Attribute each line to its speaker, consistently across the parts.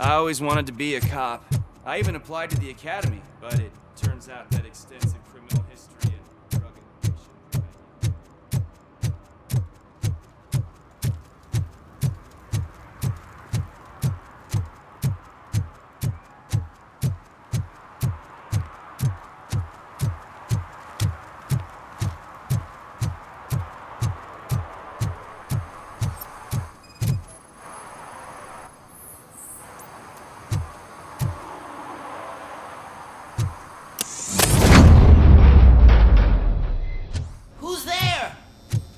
Speaker 1: I always wanted to be a cop. I even applied to the academy, but it turns out that extensive criminal history and drug addiction.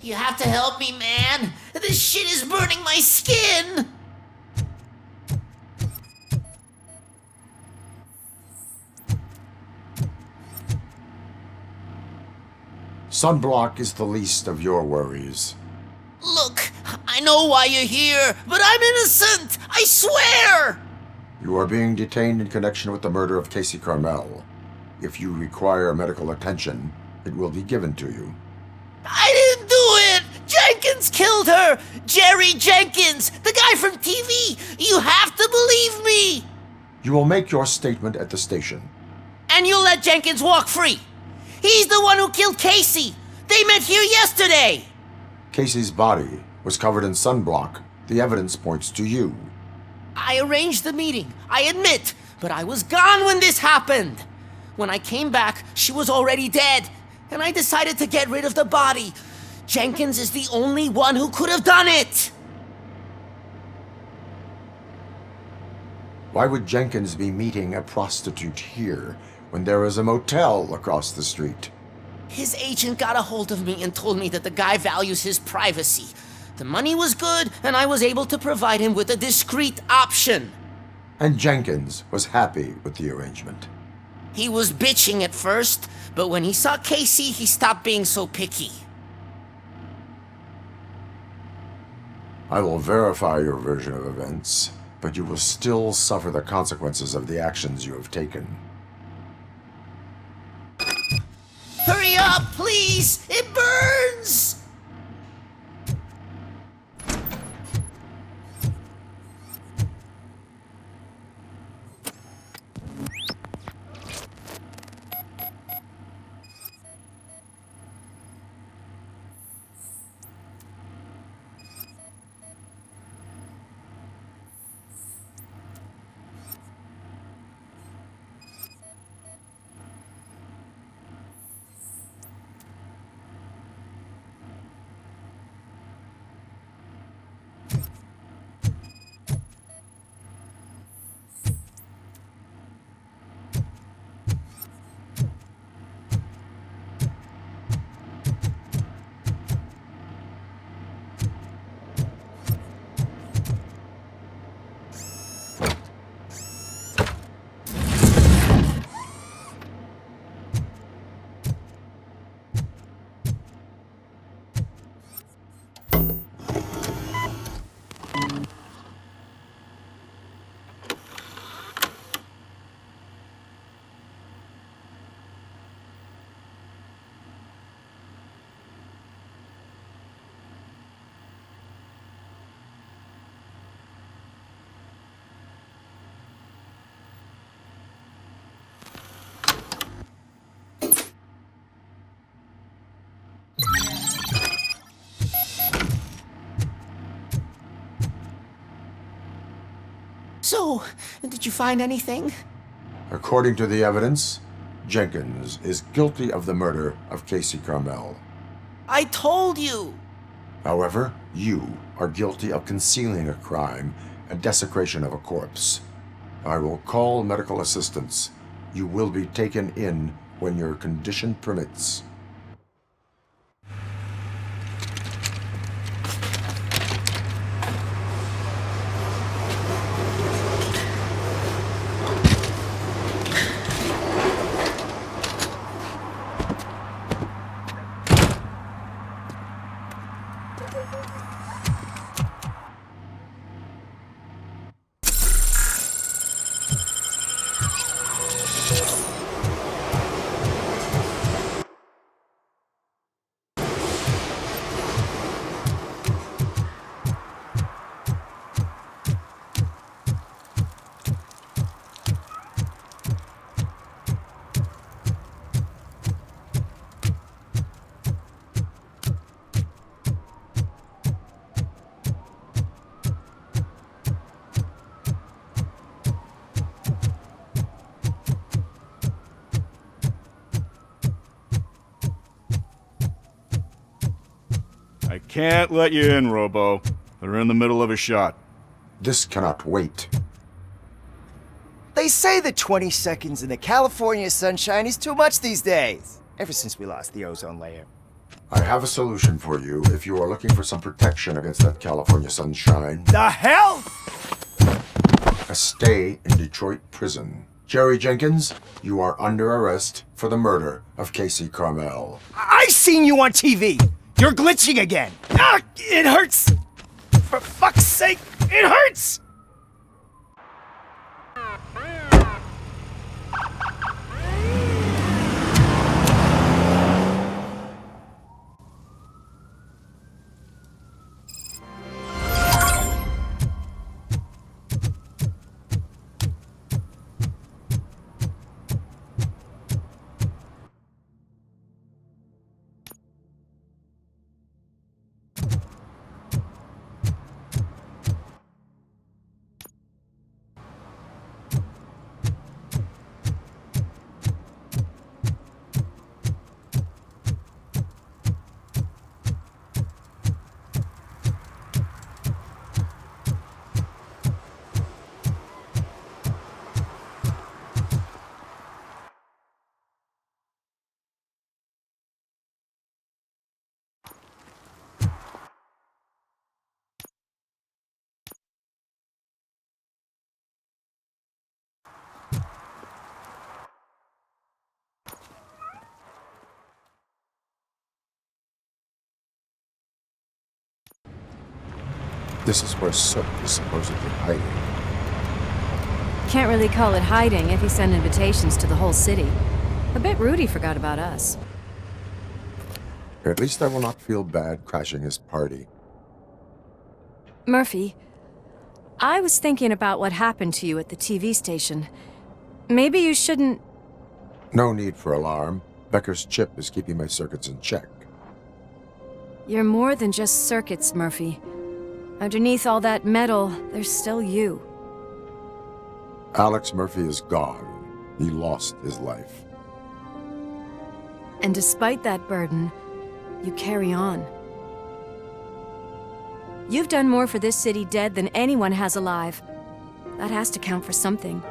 Speaker 2: You have to help me, man. This shit is burning my skin.
Speaker 3: Sunblock is the least of your worries.
Speaker 2: Look, I know why you're here, but I'm innocent. I swear.
Speaker 3: You are being detained in connection with the murder of Casey Carmel. If you require medical attention, it will be given to you.
Speaker 2: I didn't do it! Jenkins killed her! Jerry Jenkins! The guy from TV! You have to believe me!
Speaker 3: You will make your statement at the station.
Speaker 2: And you'll let Jenkins walk free! He's the one who killed Casey! They met here yesterday!
Speaker 3: Casey's body was covered in sunblock. The evidence points to you.
Speaker 2: I arranged the meeting, I admit, but I was gone when this happened! When I came back, she was already dead, and I decided to get rid of the body. Jenkins is the only one who could have done it!
Speaker 3: Why would Jenkins be meeting a prostitute here when there is a motel across the street?
Speaker 2: His agent got a hold of me and told me that the guy values his privacy. The money was good, and I was able to provide him with a discreet option.
Speaker 3: And Jenkins was happy with the arrangement.
Speaker 2: He was bitching at first, but when he saw Casey, he stopped being so picky.
Speaker 3: I will verify your version of events, but you will still suffer the consequences of the actions you have taken.
Speaker 2: Hurry up, please! It burns! So, did you find anything?
Speaker 3: According to the evidence, Jenkins is guilty of the murder of Casey Carmel.
Speaker 2: I told you!
Speaker 3: However, you are guilty of concealing a crime and desecration of a corpse. I will call medical assistance. You will be taken in when your condition permits.
Speaker 4: I can't let you in, Robo. They're in the middle of a shot.
Speaker 3: This cannot wait.
Speaker 5: They say that 20 seconds in the California sunshine is too much these days. Ever since we lost the ozone layer.
Speaker 3: I have a solution for you if you are looking for some protection against that California sunshine.
Speaker 5: The hell?
Speaker 3: A stay in Detroit prison. Jerry Jenkins, you are under arrest for the murder of Casey Carmel.
Speaker 5: I seen you on TV. You're glitching again. Ah, it hurts. For fuck's sake, it hurts.
Speaker 3: This is where Sook is supposedly hiding.
Speaker 6: Can't really call it hiding if he sent invitations to the whole city. A bit rude he forgot about us.
Speaker 3: At least I will not feel bad crashing his party.
Speaker 6: Murphy, I was thinking about what happened to you at the TV station. Maybe you shouldn't...
Speaker 3: No need for alarm. Becker's chip is keeping my circuits in check.
Speaker 6: You're more than just circuits, Murphy. Underneath all that metal, there's still you.
Speaker 3: Alex Murphy is gone. He lost his life.
Speaker 6: And despite that burden, you carry on. You've done more for this city dead than anyone has alive. That has to count for something.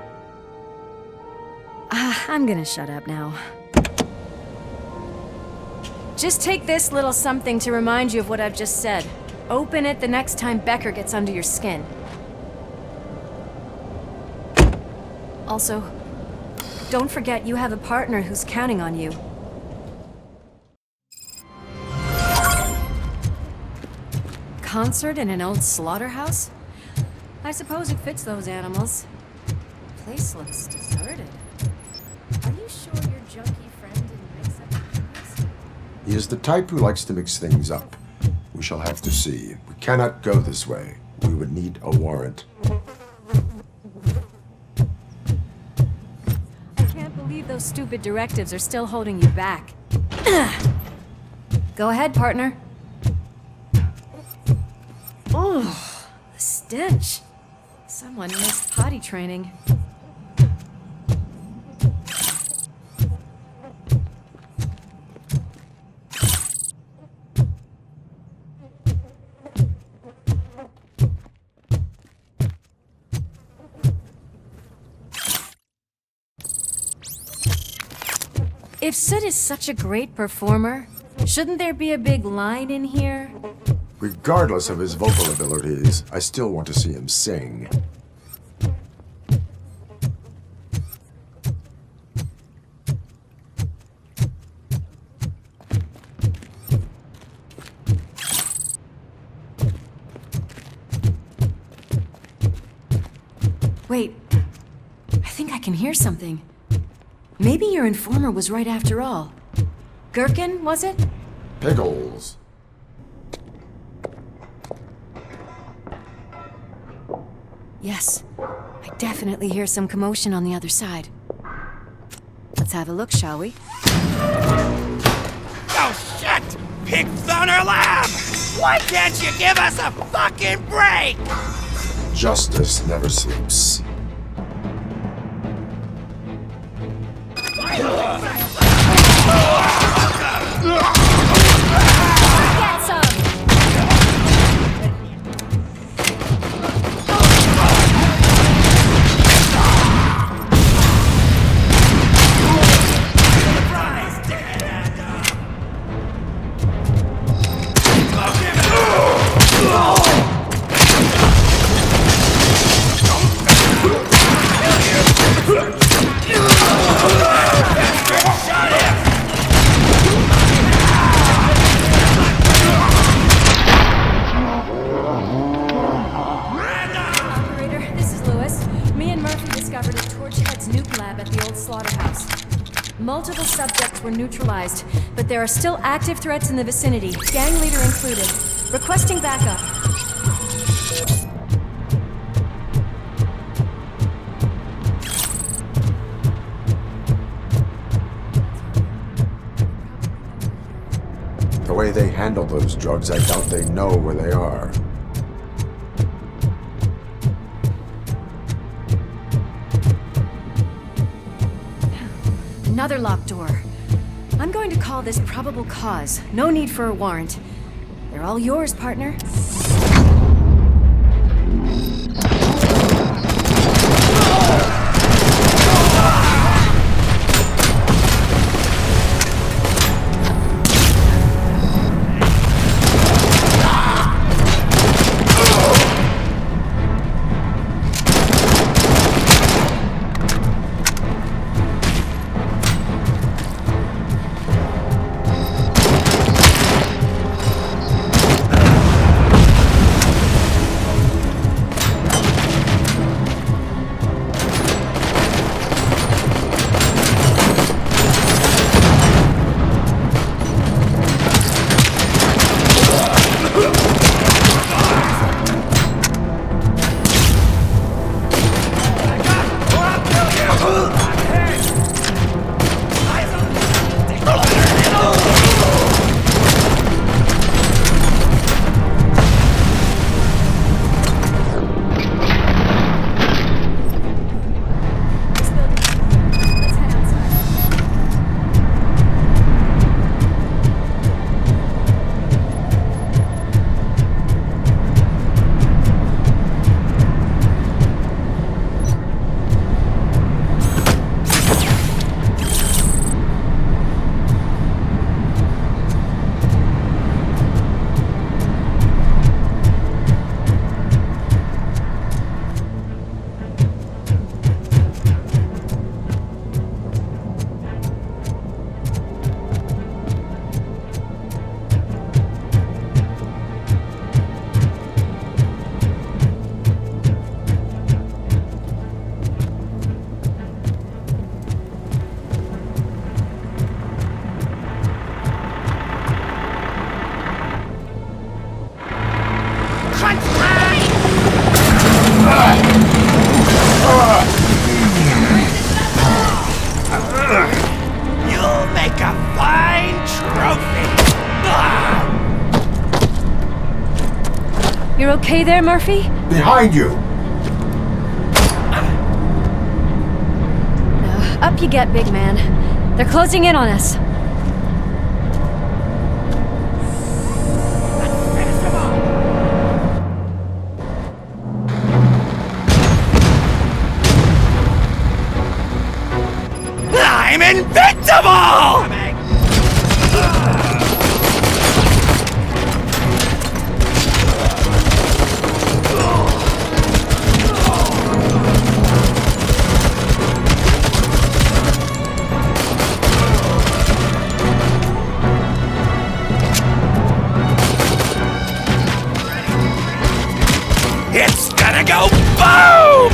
Speaker 6: I'm gonna shut up now. Just take this little something to remind you of what I've just said. Open it the next time Becker gets under your skin. Also, don't forget you have a partner who's counting on you. Concert in an old slaughterhouse? I suppose it fits those animals. Place looks deserted. Are you sure your junkie friend didn't mix up the things?
Speaker 3: He is the type who likes to mix things up. We shall have to see. We cannot go this way. We would need a warrant.
Speaker 6: I can't believe those stupid directives are still holding you back. Go ahead, partner. Oh, the stench. Someone missed potty training. If Sid is such a great performer, shouldn't there be a big line in here?
Speaker 3: Regardless of his vocal abilities, I still want to see him sing.
Speaker 6: Wait, I think I can hear something. Maybe your informer was right after all. Gherkin, was it?
Speaker 3: Pickles.
Speaker 6: Yes, I definitely hear some commotion on the other side. Let's have a look, shall we?
Speaker 5: Oh shit! Pig Thunder Lab! Why can't you give us a fucking break?
Speaker 3: Justice never sleeps.
Speaker 6: Get some! Multiple subjects were neutralized, but there are still active threats in the vicinity, gang leader included. Requesting backup.
Speaker 3: The way they handle those drugs, I doubt they know where they are.
Speaker 6: Another locked door. I'm going to call this probable cause. No need for a warrant. They're all yours, partner.
Speaker 2: You'll make a fine trophy!
Speaker 6: You're okay there, Murphy?
Speaker 3: Behind you!
Speaker 6: Up you get, big man. They're closing in on us.
Speaker 2: I'm invincible! It's gonna go boom!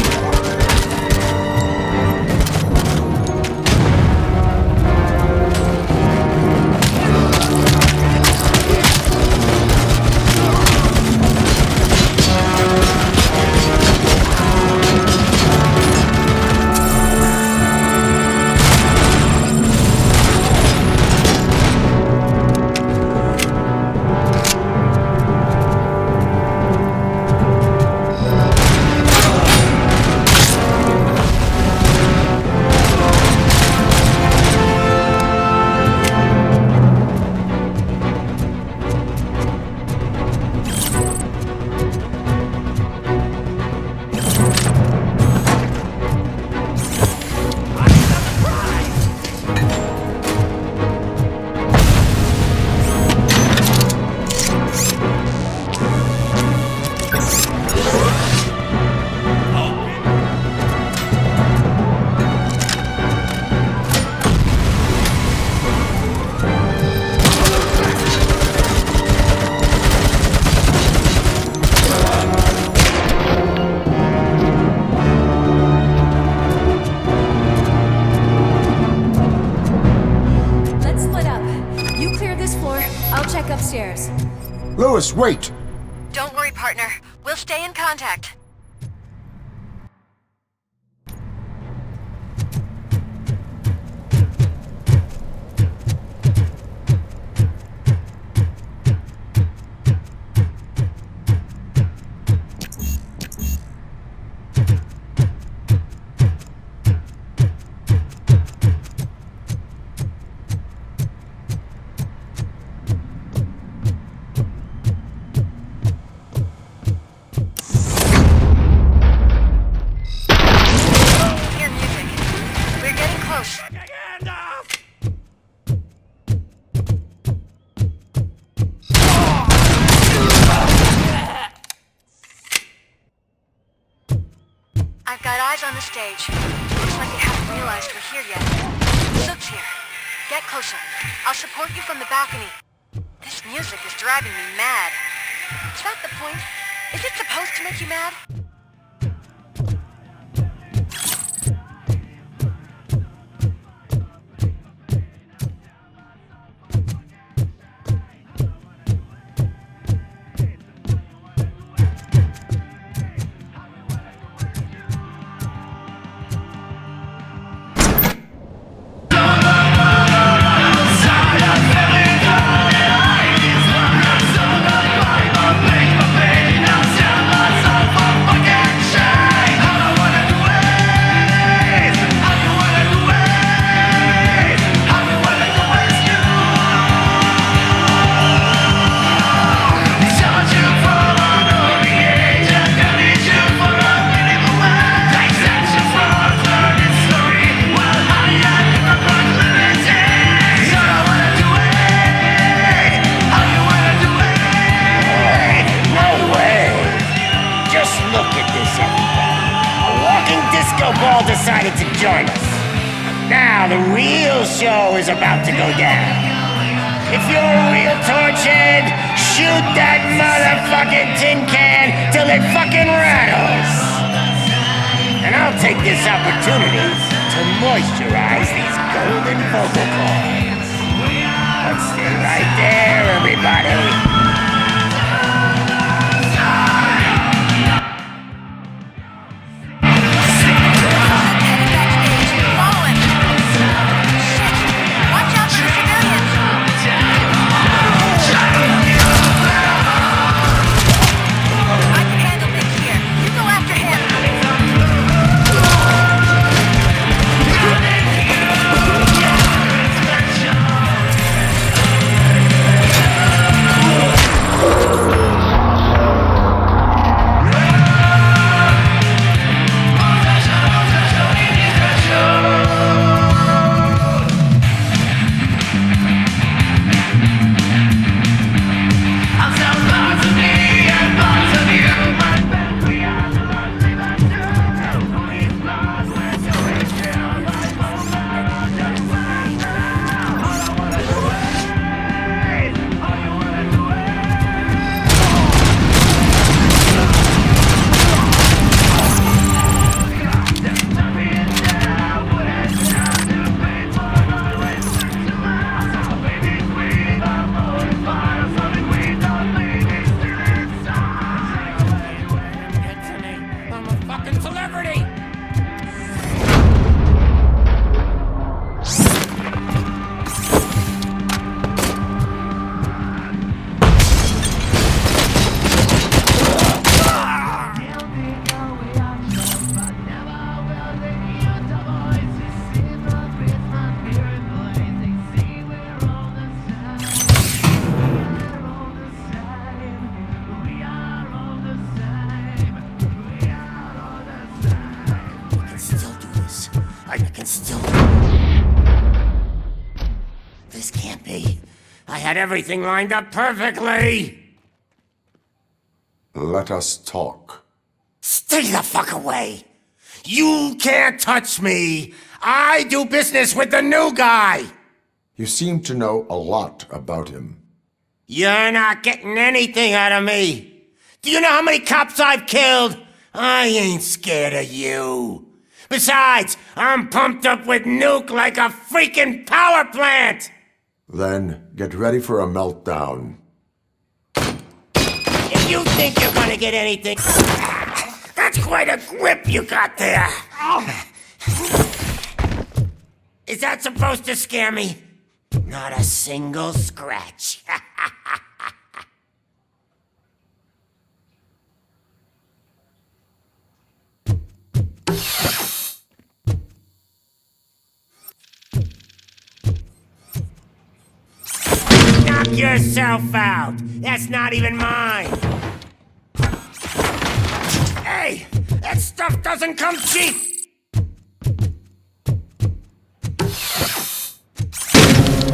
Speaker 3: Lewis, wait!
Speaker 7: Don't worry, partner. We'll stay in contact. I've got eyes on the stage. Looks like they haven't realized we're here yet. Sook's here. Get closer. I'll support you from the balcony. This music is driving me mad. Is that the point? Is it supposed to make you mad?
Speaker 8: Decided to join us. Now the real show is about to go down. If you're a real torchhead, shoot that motherfucking tin can till it fucking rattles. And I'll take this opportunity to moisturize these golden vocal cords. But stay right there, everybody. This can't be. I had everything lined up perfectly.
Speaker 3: Let us talk.
Speaker 8: Stay the fuck away. You can't touch me. I do business with the new guy.
Speaker 3: You seem to know a lot about him.
Speaker 8: You're not getting anything out of me. Do you know how many cops I've killed? I ain't scared of you. Besides, I'm pumped up with nuke like a freaking power plant!
Speaker 3: Then get ready for a meltdown.
Speaker 8: You think you're gonna get anything? That's quite a grip you got there. Is that supposed to scare me? Not a single scratch. Knock yourself out. That's not even mine. Hey, that stuff doesn't come cheap.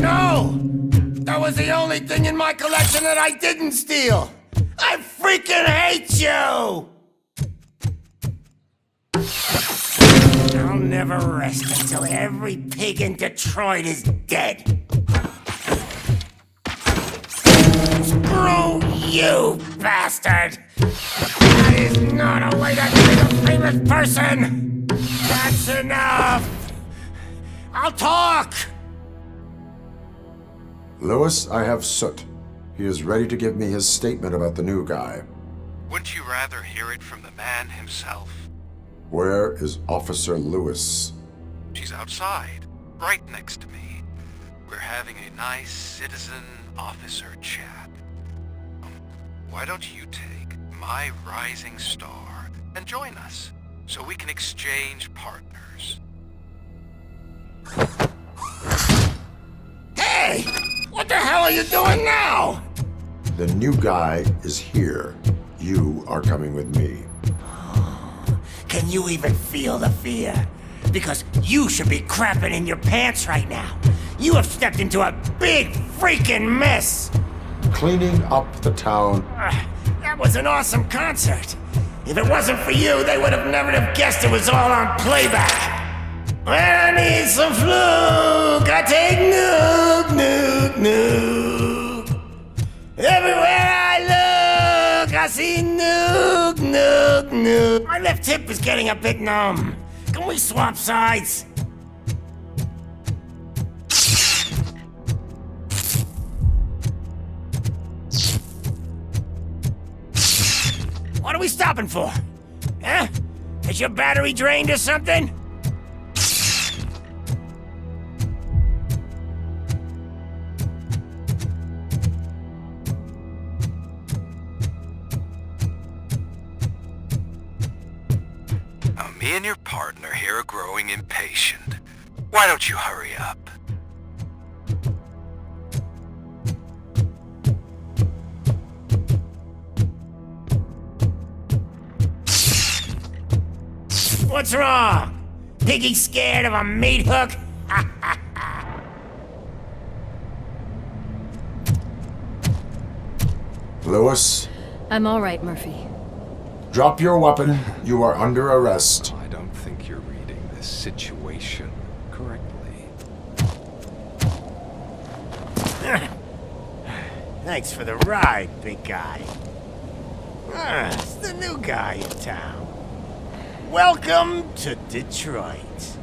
Speaker 8: No! That was the only thing in my collection that I didn't steal! I freaking hate you! I'll never rest until every pig in Detroit is dead. Screw you, bastard! That is not a way to treat a famous person! That's enough! I'll talk!
Speaker 3: Lewis, I have Soot. He is ready to give me his statement about the new guy.
Speaker 9: Wouldn't you rather hear it from the man himself?
Speaker 3: Where is Officer Lewis?
Speaker 9: She's outside, right next to me. We're having a nice citizen-officer chat. Why don't you take my rising star and join us, so we can exchange partners?
Speaker 8: Hey! What the hell are you doing now?
Speaker 3: The new guy is here. You are coming with me.
Speaker 8: Can you even feel the fear? Because you should be crapping in your pants right now. You have stepped into a big freaking mess.
Speaker 3: Cleaning up the town.
Speaker 8: That was an awesome concert. If it wasn't for you, they would have never have guessed it was all on playback. When I need some fluke, I take nuke, nuke, nuke. Everywhere I look, I see nuke, nuke, nuke. My left hip is getting a bit numb. Can we swap sides? What are we stopping for? Huh? Is your battery drained or something?
Speaker 9: Me and your partner here are growing impatient. Why don't you hurry up?
Speaker 8: What's wrong? Piggy scared of a meat hook?
Speaker 3: Lewis,
Speaker 6: I'm all right, Murphy.
Speaker 3: drop your weapon. You are under arrest.
Speaker 10: I don't think you're reading this situation correctly.
Speaker 8: Thanks for the ride, big guy. It's the new guy in town. Welcome to Detroit.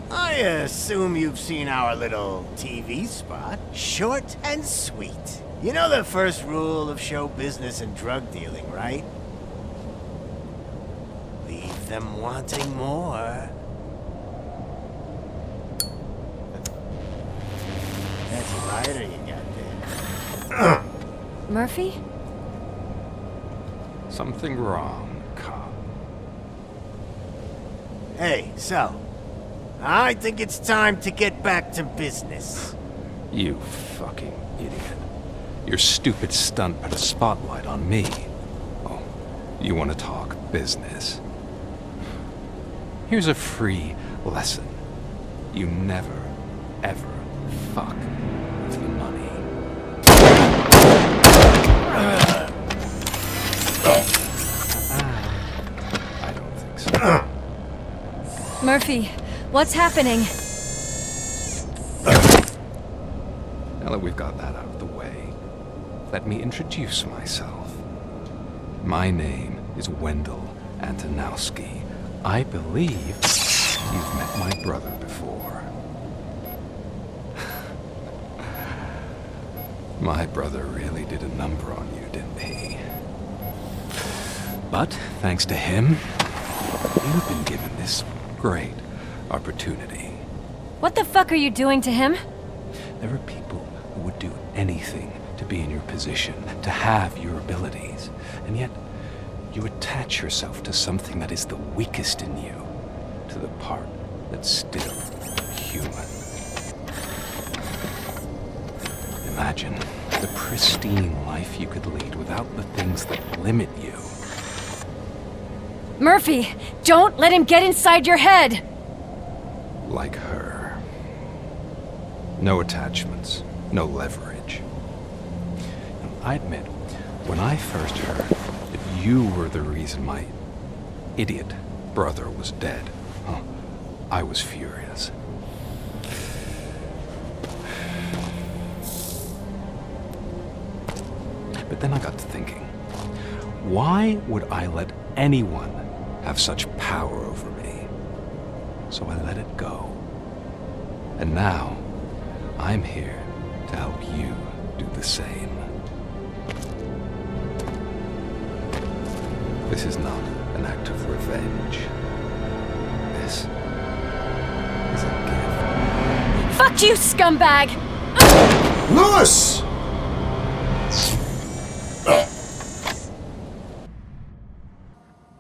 Speaker 8: I assume you've seen our little TV spot. Short and sweet. You know the first rule of show business and drug dealing, right? Leave them wanting more. That's a lighter you got there.
Speaker 6: Murphy?
Speaker 10: Something wrong, cop.
Speaker 8: Hey, so, I think it's time to get back to business.
Speaker 10: You fucking idiot. Your stupid stunt put a spotlight on me. Oh, you want to talk business? Here's a free lesson. You never, ever fuck with the money. I don't think so.
Speaker 6: Murphy, what's happening?
Speaker 10: Now that we've got that out of the way, let me introduce myself. My name is Wendell Antonowski. I believe you've met my brother before. My brother really did a number on you, didn't he? But, thanks to him, you've been given this great opportunity.
Speaker 6: What the fuck are you doing to him?
Speaker 10: There are people who would do anything to be in your position, to have your abilities, and yet you attach yourself to something that is the weakest in you, to the part that's still human. Imagine the pristine life you could lead without the things that limit you.
Speaker 6: Murphy, don't let him get inside your head!
Speaker 10: Like her. No attachments, no leverage. I admit, when I first heard that you were the reason my idiot brother was dead, I was furious. But then I got to thinking, why would I let anyone have such power over me? So I let it go. And now, I'm here to help you do the same. This is not an act of revenge. This is a gift.
Speaker 6: Fuck you, scumbag!
Speaker 3: Lewis!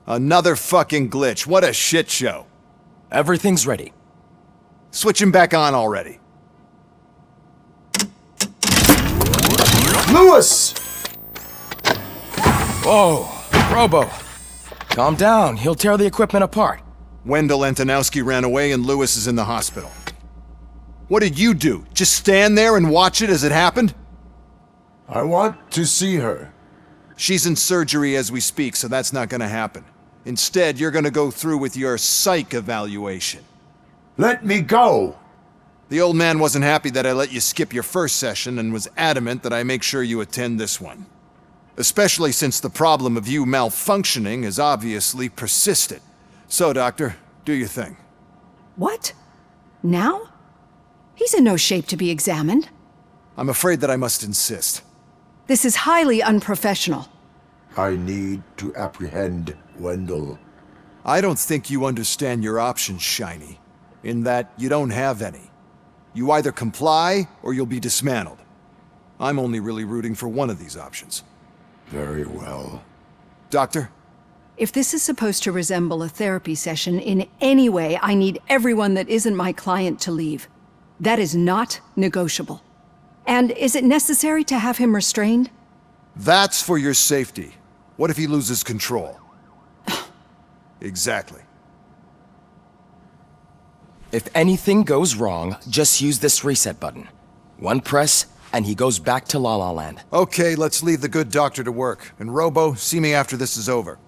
Speaker 11: Another fucking glitch. What a shit show.
Speaker 5: Everything's ready.
Speaker 11: Switch him back on already.
Speaker 3: Lewis!
Speaker 5: Whoa, Robo. Calm down. He'll tear the equipment apart.
Speaker 11: Wendell Antonowski ran away and Lewis is in the hospital. What did you do? Just stand there and watch it as it happened?
Speaker 3: I want to see her.
Speaker 11: She's in surgery as we speak, so that's not gonna happen. Instead, you're gonna go through with your psych evaluation.
Speaker 3: Let me go!
Speaker 11: The old man wasn't happy that I let you skip your first session and was adamant that I make sure you attend this one. Especially since the problem of you malfunctioning has obviously persisted. So, Doctor, do your thing.
Speaker 12: What? Now? He's in no shape to be examined.
Speaker 11: I'm afraid that I must insist.
Speaker 12: This is highly unprofessional.
Speaker 3: I need to apprehend Wendell.
Speaker 11: I don't think you understand your options, Shiny. In that you don't have any. You either comply or you'll be dismantled. I'm only really rooting for one of these options.
Speaker 3: Very well.
Speaker 11: Doctor?
Speaker 12: If this is supposed to resemble a therapy session in any way, I need everyone that isn't my client to leave. That is not negotiable. And is it necessary to have him restrained?
Speaker 11: That's for your safety. What if he loses control? Exactly.
Speaker 5: If anything goes wrong, just use this reset button. One press, and he goes back to La La Land.
Speaker 11: Okay, let's leave the good doctor to work. And Robo, see me after this is over.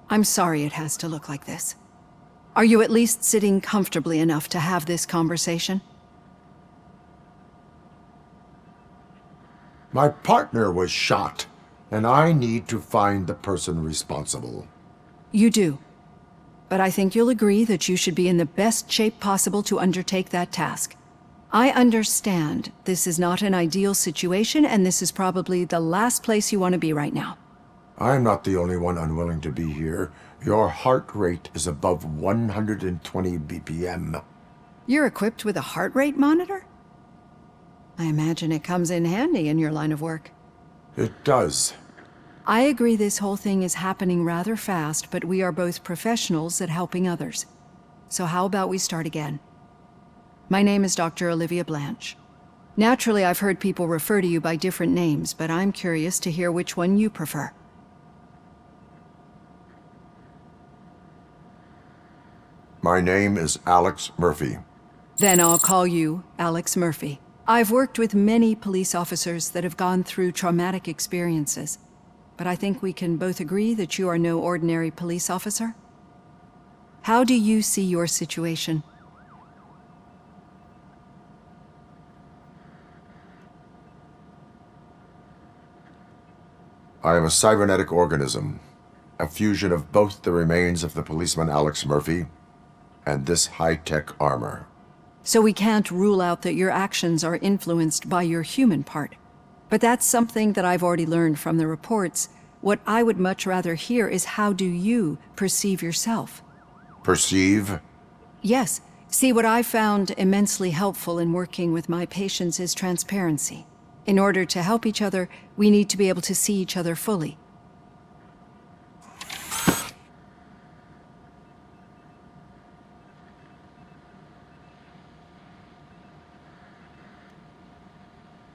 Speaker 12: I'm sorry it has to look like this. Are you at least sitting comfortably enough to have this conversation?
Speaker 3: My partner was shot, and I need to find the person responsible.
Speaker 12: You do. But I think you'll agree that you should be in the best shape possible to undertake that task. I understand this is not an ideal situation, and this is probably the last place you want to be right now.
Speaker 3: I'm not the only one unwilling to be here. Your heart rate is above 120 BPM.
Speaker 12: You're equipped with a heart rate monitor? I imagine it comes in handy in your line of work.
Speaker 3: It does.
Speaker 12: I agree this whole thing is happening rather fast, but we are both professionals at helping others. So how about we start again? My name is Dr. Olivia Blanche. Naturally, I've heard people refer to you by different names, but I'm curious to hear which one you prefer.
Speaker 3: My name is Alex Murphy.
Speaker 12: Then I'll call you Alex Murphy. I've worked with many police officers that have gone through traumatic experiences, but I think we can both agree that you are no ordinary police officer. How do you see your situation?
Speaker 3: I am a cybernetic organism, a fusion of both the remains of the policeman Alex Murphy and this high-tech armor.
Speaker 12: So we can't rule out that your actions are influenced by your human part. But that's something that I've already learned from the reports. What I would much rather hear is how do you perceive yourself?
Speaker 3: Perceive?
Speaker 12: Yes. See, what I found immensely helpful in working with my patients is transparency. In order to help each other, we need to be able to see each other fully.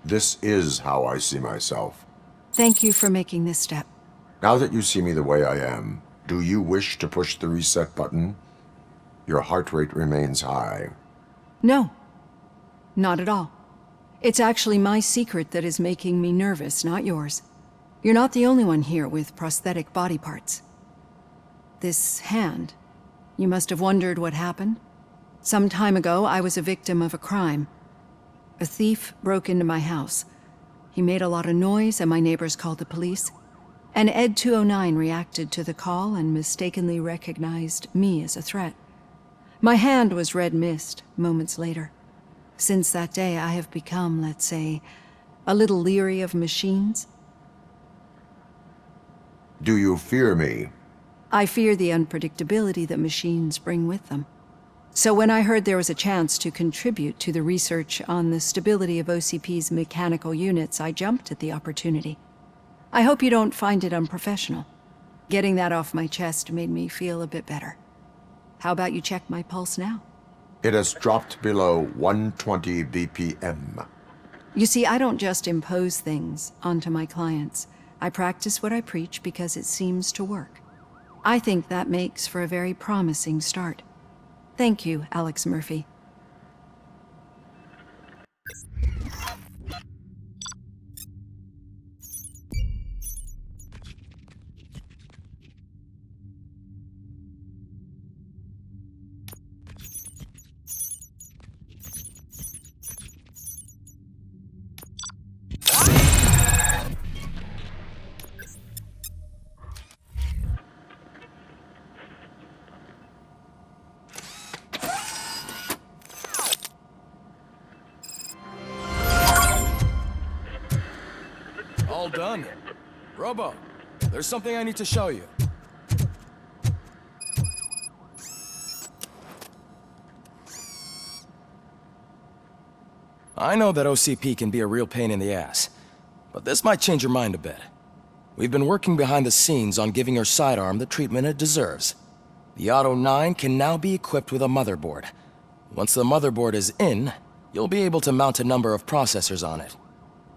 Speaker 3: This is how I see myself.
Speaker 12: Thank you for making this step.
Speaker 3: Now that you see me the way I am, do you wish to push the reset button? Your heart rate remains high.
Speaker 12: No, not at all. It's actually my secret that is making me nervous, not yours. You're not the only one here with prosthetic body parts. This hand, you must have wondered what happened. Some time ago, I was a victim of a crime. A thief broke into my house. He made a lot of noise and my neighbors called the police. And Ed 209 reacted to the call and mistakenly recognized me as a threat. My hand was red mist moments later. Since that day, I have become, let's say, a little leery of machines.
Speaker 3: Do you fear me?
Speaker 12: I fear the unpredictability that machines bring with them. So when I heard there was a chance to contribute to the research on the stability of OCP's mechanical units, I jumped at the opportunity. I hope you don't find it unprofessional. Getting that off my chest made me feel a bit better. How about you check my pulse now?
Speaker 3: It has dropped below 120 BPM.
Speaker 12: You see, I don't just impose things onto my clients. I practice what I preach because it seems to work. I think that makes for a very promising start. Thank you, Alex Murphy.
Speaker 13: All done. Robo, there's something I need to show you. I know that OCP can be a real pain in the ass, but this might change your mind a bit. We've been working behind the scenes on giving your sidearm the treatment it deserves. The Auto 9 can now be equipped with a motherboard. Once the motherboard is in, you'll be able to mount a number of processors on it.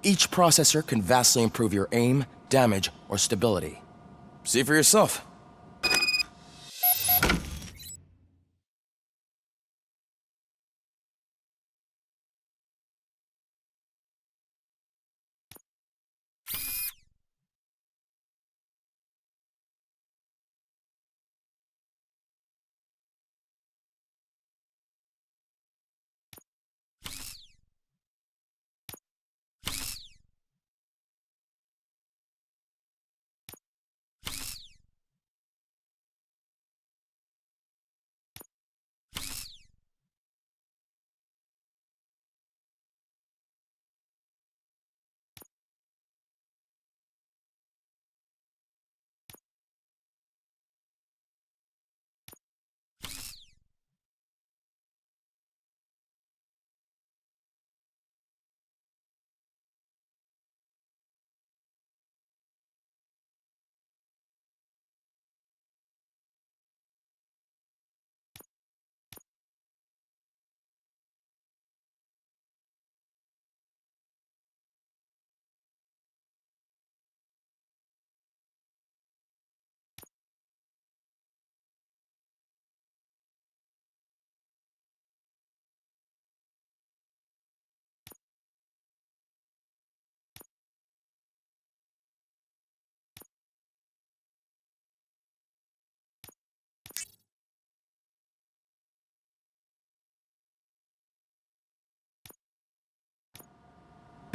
Speaker 13: Each processor can vastly improve your aim, damage, or stability. See for yourself.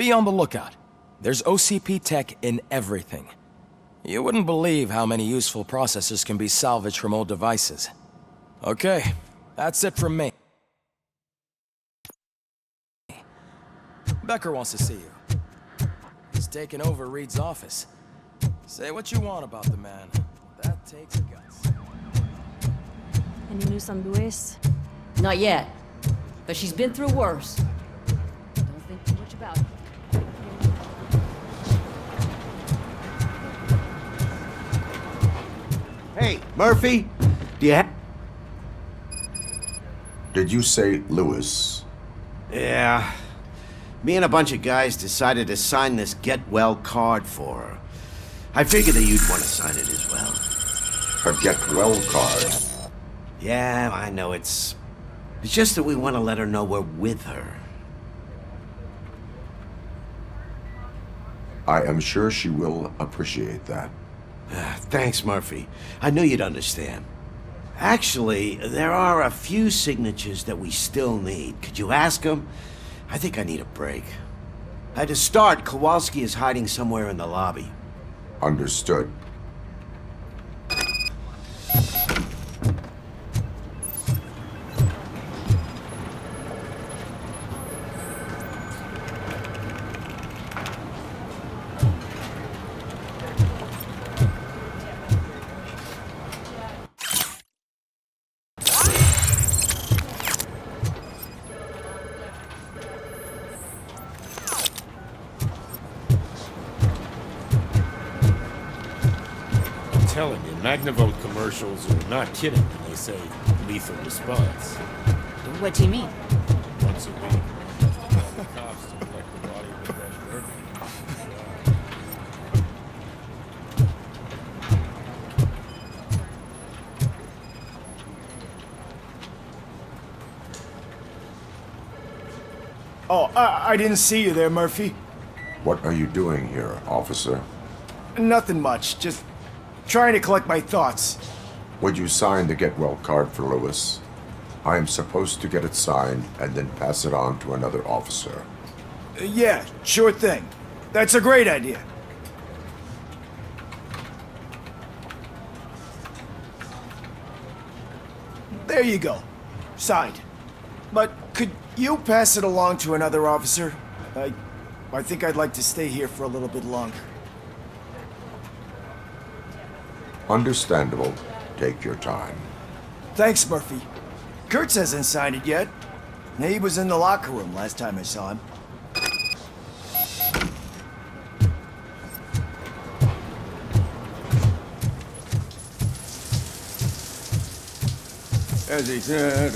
Speaker 13: Be on the lookout. There's OCP tech in everything. You wouldn't believe how many useful processors can be salvaged from old devices. Okay, that's it from me. Becker wants to see you. He's taken over Reed's office. Say what you want about the man. That takes guts.
Speaker 6: Any news on Luis?
Speaker 14: Not yet. But she's been through worse. Don't think too much about it.
Speaker 15: Hey, Murphy, do you
Speaker 3: Did you say Lewis?
Speaker 15: Yeah. Me and a bunch of guys decided to sign this get well card for her. I figured that you'd want to sign it as well.
Speaker 3: A get well card?
Speaker 15: Yeah, I know it's just that we want to let her know we're with her.
Speaker 3: I am sure she will appreciate that.
Speaker 15: Thanks, Murphy. I knew you'd understand. Actually, there are a few signatures that we still need. Could you ask them? I think I need a break. To start, Kowalski is hiding somewhere in the lobby.
Speaker 3: Understood.
Speaker 16: Telling you, Magnavolt commercials are not kidding when they say lethal response.
Speaker 14: What do you mean?
Speaker 16: Once a week, the cops to collect the body of a dead burglar.
Speaker 5: Oh, I didn't see you there, Murphy.
Speaker 3: What are you doing here, officer?
Speaker 5: Nothing much, just trying to collect my thoughts.
Speaker 3: Would you sign the get well card for Lewis? I am supposed to get it signed and then pass it on to another officer.
Speaker 5: Yeah, sure thing. That's a great idea. There you go. Signed. But could you pass it along to another officer? I think I'd like to stay here for a little bit longer.
Speaker 3: Understandable. Take your time.
Speaker 5: Thanks, Murphy. Kurtz hasn't signed it yet. He was in the locker room last time I saw him.
Speaker 17: As he said.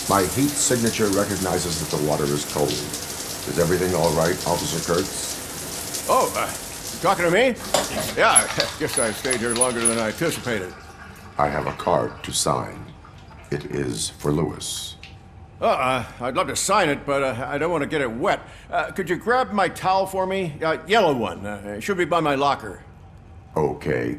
Speaker 3: My heat signature recognizes that the water is cold. Is everything all right, Officer Kurtz?
Speaker 17: Oh, you talking to me? Yeah, I guess I stayed here longer than I anticipated.
Speaker 3: I have a card to sign. It is for Lewis.
Speaker 17: I'd love to sign it, but I don't want to get it wet. Could you grab my towel for me? Yellow one. It should be by my locker.
Speaker 3: Okay.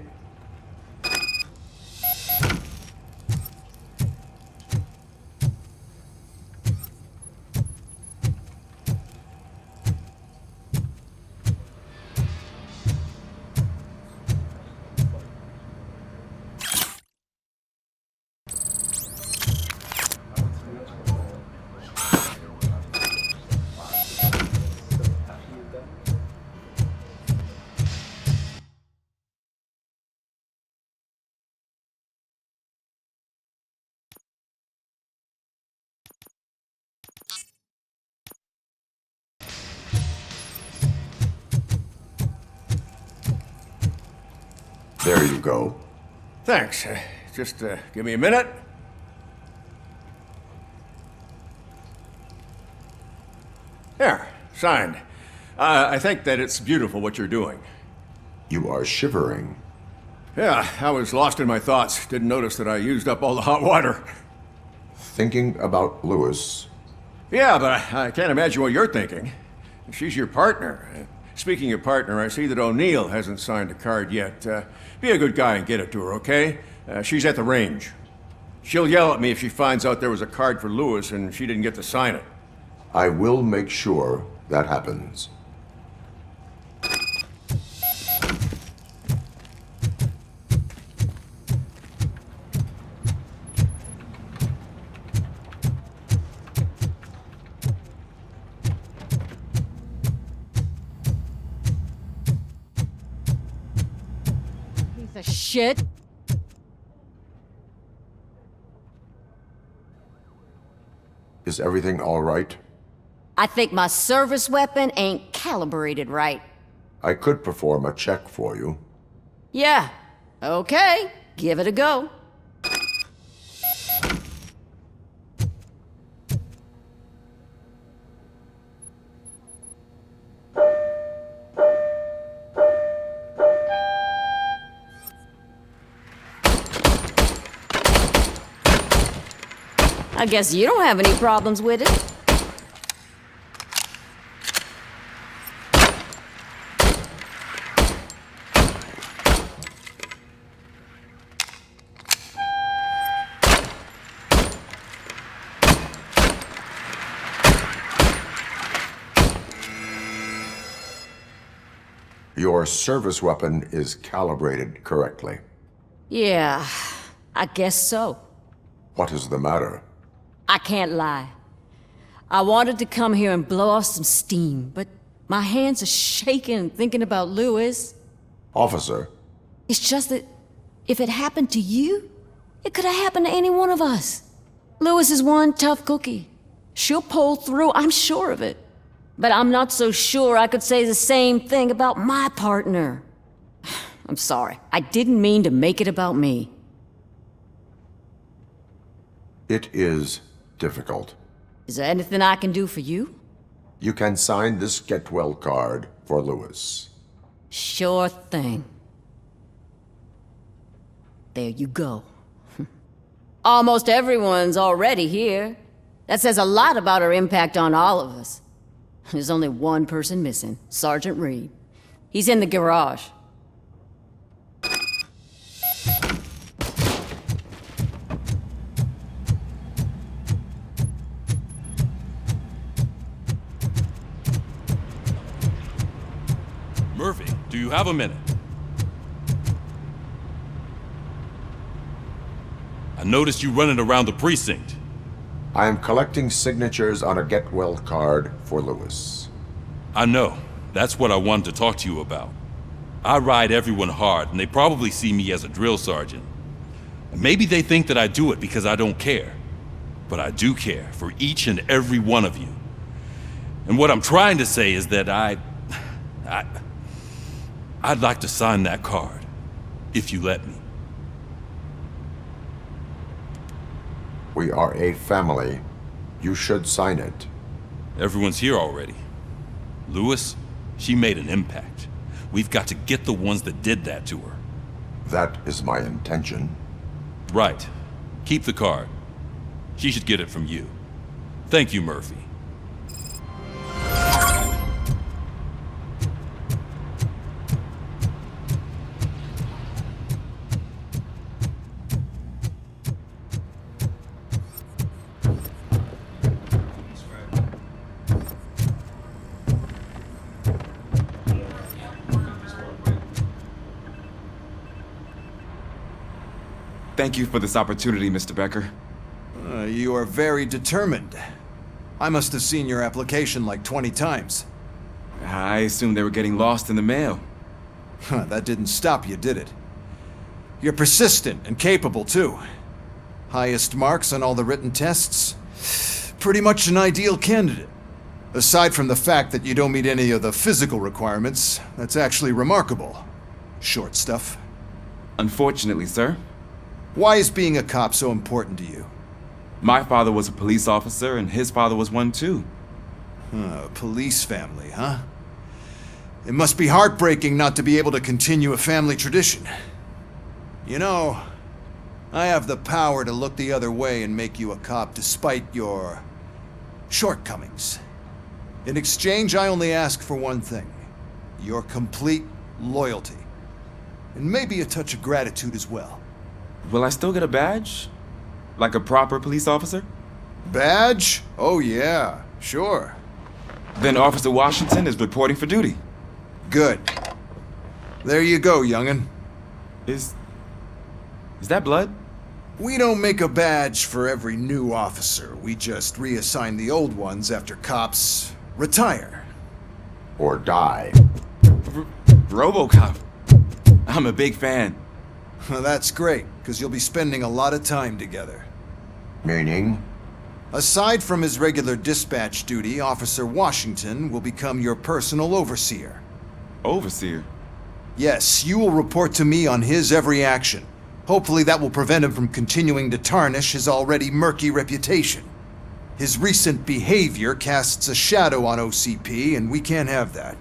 Speaker 3: There you go.
Speaker 17: Thanks. Just give me a minute. There, signed. I think that it's beautiful what you're doing.
Speaker 3: You are shivering.
Speaker 17: Yeah, I was lost in my thoughts. Didn't notice that I used up all the hot water.
Speaker 3: Thinking about Lewis.
Speaker 17: Yeah, but I can't imagine what you're thinking. She's your partner. Speaking of partner, I see that O'Neill hasn't signed a card yet. Be a good guy and get it to her, okay? She's at the range. She'll yell at me if she finds out there was a card for Lewis and she didn't get to sign it.
Speaker 3: I will make sure that happens.
Speaker 14: of shit.
Speaker 3: Is everything all right?
Speaker 14: I think my service weapon ain't calibrated right.
Speaker 3: I could perform a check for you.
Speaker 14: Yeah. Okay. Give it a go. I guess you don't have any problems with it.
Speaker 3: Your service weapon is calibrated correctly.
Speaker 14: Yeah, I guess so.
Speaker 3: What is the matter?
Speaker 14: I can't lie. I wanted to come here and blow off some steam, but my hands are shaking thinking about Lewis.
Speaker 3: Officer.
Speaker 14: It's just that if it happened to you, it could have happened to any one of us. Lewis is one tough cookie. She'll pull through, I'm sure of it. But I'm not so sure I could say the same thing about my partner. I'm sorry. I didn't mean to make it about me.
Speaker 3: It is difficult.
Speaker 14: Is there anything I can do for you?
Speaker 3: You can sign this Get Well card for Lewis.
Speaker 14: Sure thing. There you go. Almost everyone's already here. That says a lot about her impact on all of us. There's only one person missing, Sergeant Reed. He's in the garage.
Speaker 18: Murphy, do you have a minute? I noticed you running around the precinct.
Speaker 3: I am collecting signatures on a Get Well card for Lewis.
Speaker 18: I know. That's what I wanted to talk to you about. I ride everyone hard, and they probably see me as a drill sergeant. Maybe they think that I do it because I don't care. But I do care for each and every one of you. And what I'm trying to say is that I'd like to sign that card, if you let me.
Speaker 3: We are a family. You should sign it.
Speaker 18: Everyone's here already. Lewis, she made an impact. We've got to get the ones that did that to her.
Speaker 3: That is my intention.
Speaker 18: Right. Keep the card. She should get it from you. Thank you, Murphy.
Speaker 19: Thank you for this opportunity, Mr. Becker.
Speaker 11: You are very determined. I must have seen your application like 20 times.
Speaker 19: I assumed they were getting lost in the mail.
Speaker 11: That didn't stop you, did it? You're persistent and capable, too. Highest marks on all the written tests. Pretty much an ideal candidate. Aside from the fact that you don't meet any of the physical requirements, that's actually remarkable. Short stuff.
Speaker 19: Unfortunately, sir.
Speaker 11: Why is being a cop so important to you?
Speaker 19: My father was a police officer, and his father was one too.
Speaker 11: A police family, huh? It must be heartbreaking not to be able to continue a family tradition. You know, I have the power to look the other way and make you a cop despite your shortcomings. In exchange, I only ask for one thing. Your complete loyalty. And maybe a touch of gratitude as well.
Speaker 19: Will I still get a badge? Like a proper police officer?
Speaker 11: Badge? Oh yeah, sure.
Speaker 19: Then Officer Washington is reporting for duty.
Speaker 11: Good. There you go, young'un.
Speaker 19: Is that blood?
Speaker 11: We don't make a badge for every new officer. We just reassign the old ones after cops retire.
Speaker 3: Or die.
Speaker 19: RoboCop. I'm a big fan.
Speaker 11: Well, that's great, because you'll be spending a lot of time together.
Speaker 3: Meaning?
Speaker 11: Aside from his regular dispatch duty, Officer Washington will become your personal overseer.
Speaker 19: Overseer?
Speaker 11: Yes, you will report to me on his every action. Hopefully that will prevent him from continuing to tarnish his already murky reputation. His recent behavior casts a shadow on OCP, and we can't have that.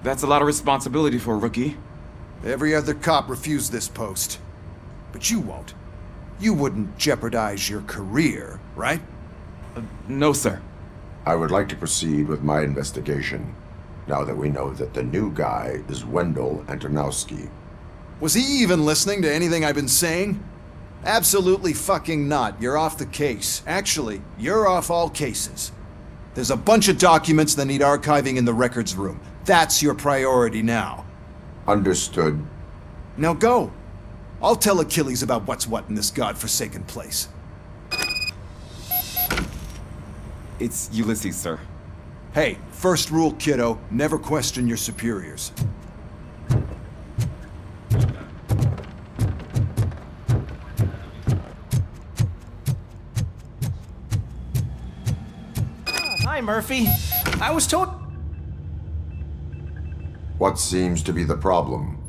Speaker 19: That's a lot of responsibility for a rookie.
Speaker 11: Every other cop refused this post. But you won't. You wouldn't jeopardize your career, right?
Speaker 19: No, sir.
Speaker 3: I would like to proceed with my investigation, now that we know that the new guy is Wendell Antonowski.
Speaker 11: Was he even listening to anything I've been saying? Absolutely fucking not. You're off the case. Actually, you're off all cases. There's a bunch of documents that need archiving in the records room. That's your priority now.
Speaker 3: Understood.
Speaker 11: Now go. I'll tell Achilles about what's what in this godforsaken place.
Speaker 19: It's Ulysses, sir.
Speaker 11: Hey, first rule, kiddo, never question your superiors.
Speaker 2: Hi, Murphy. I was told...
Speaker 3: What seems to be the problem?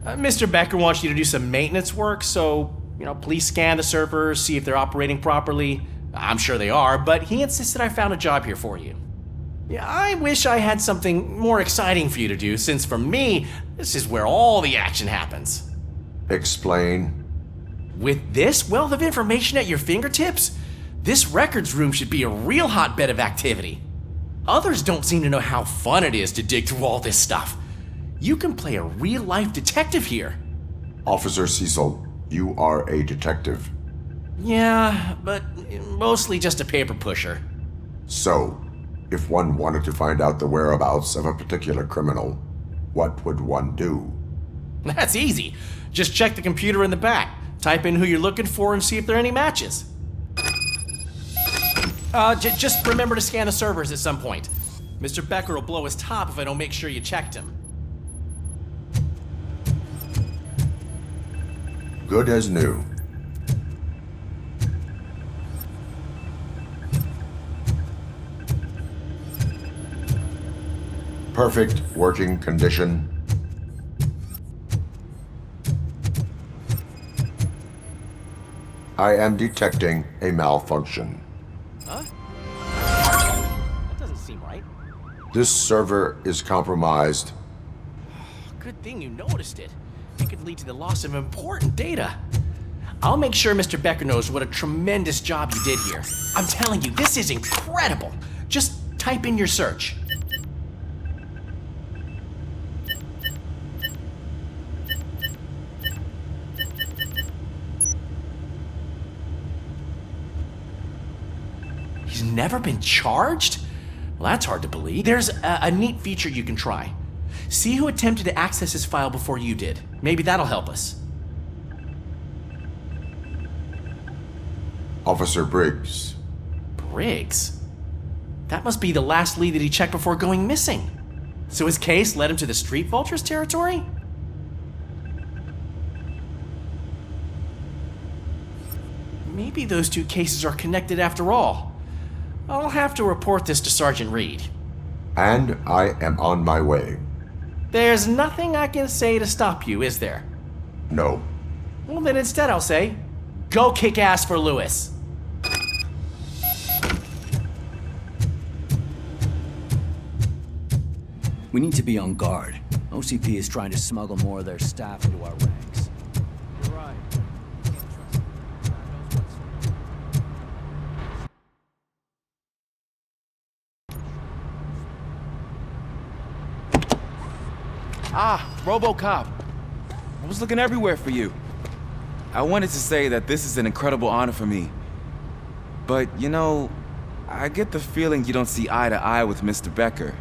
Speaker 2: Mr. Becker wants you to do some maintenance work, so, please scan the servers, see if they're operating properly. I'm sure they are, but he insisted I found a job here for you. Yeah, I wish I had something more exciting for you to do, since for me, this is where all the action happens.
Speaker 3: Explain.
Speaker 2: With this wealth of information at your fingertips, this records room should be a real hotbed of activity. Others don't seem to know how fun it is to dig through all this stuff. You can play a real-life detective here.
Speaker 3: Officer Cecil, you are a detective.
Speaker 2: Yeah, but mostly just a paper pusher.
Speaker 3: So, if one wanted to find out the whereabouts of a particular criminal, what would one do?
Speaker 2: That's easy. Just check the computer in the back, type in who you're looking for, and see if there are any matches. Just remember to scan the servers at some point. Mr. Becker will blow his top if I don't make sure you checked him.
Speaker 3: Good as new. Perfect working condition. I am detecting a malfunction.
Speaker 2: Huh? That doesn't seem right.
Speaker 3: This server is compromised.
Speaker 2: Good thing you noticed it. It could lead to the loss of important data. I'll make sure Mr. Becker knows what a tremendous job you did here. I'm telling you, this is incredible. Just type in your search. He's never been charged? Well, that's hard to believe. There's a neat feature you can try. See who attempted to access his file before you did. Maybe that'll help us.
Speaker 3: Officer Briggs.
Speaker 2: Briggs? That must be the last lead that he checked before going missing. So his case led him to the Street Vultures territory? Maybe those two cases are connected after all. I'll have to report this to Sergeant Reed.
Speaker 3: And I am on my way.
Speaker 2: There's nothing I can say to stop you, is there?
Speaker 3: No.
Speaker 2: Well, then instead I'll say, go kick ass for Lewis.
Speaker 20: We need to be on guard. OCP is trying to smuggle more of their staff into our ranks.
Speaker 2: You're right.
Speaker 19: Ah, RoboCop. I was looking everywhere for you. I wanted to say that this is an incredible honor for me. But, I get the feeling you don't see eye to eye with Mr. Becker.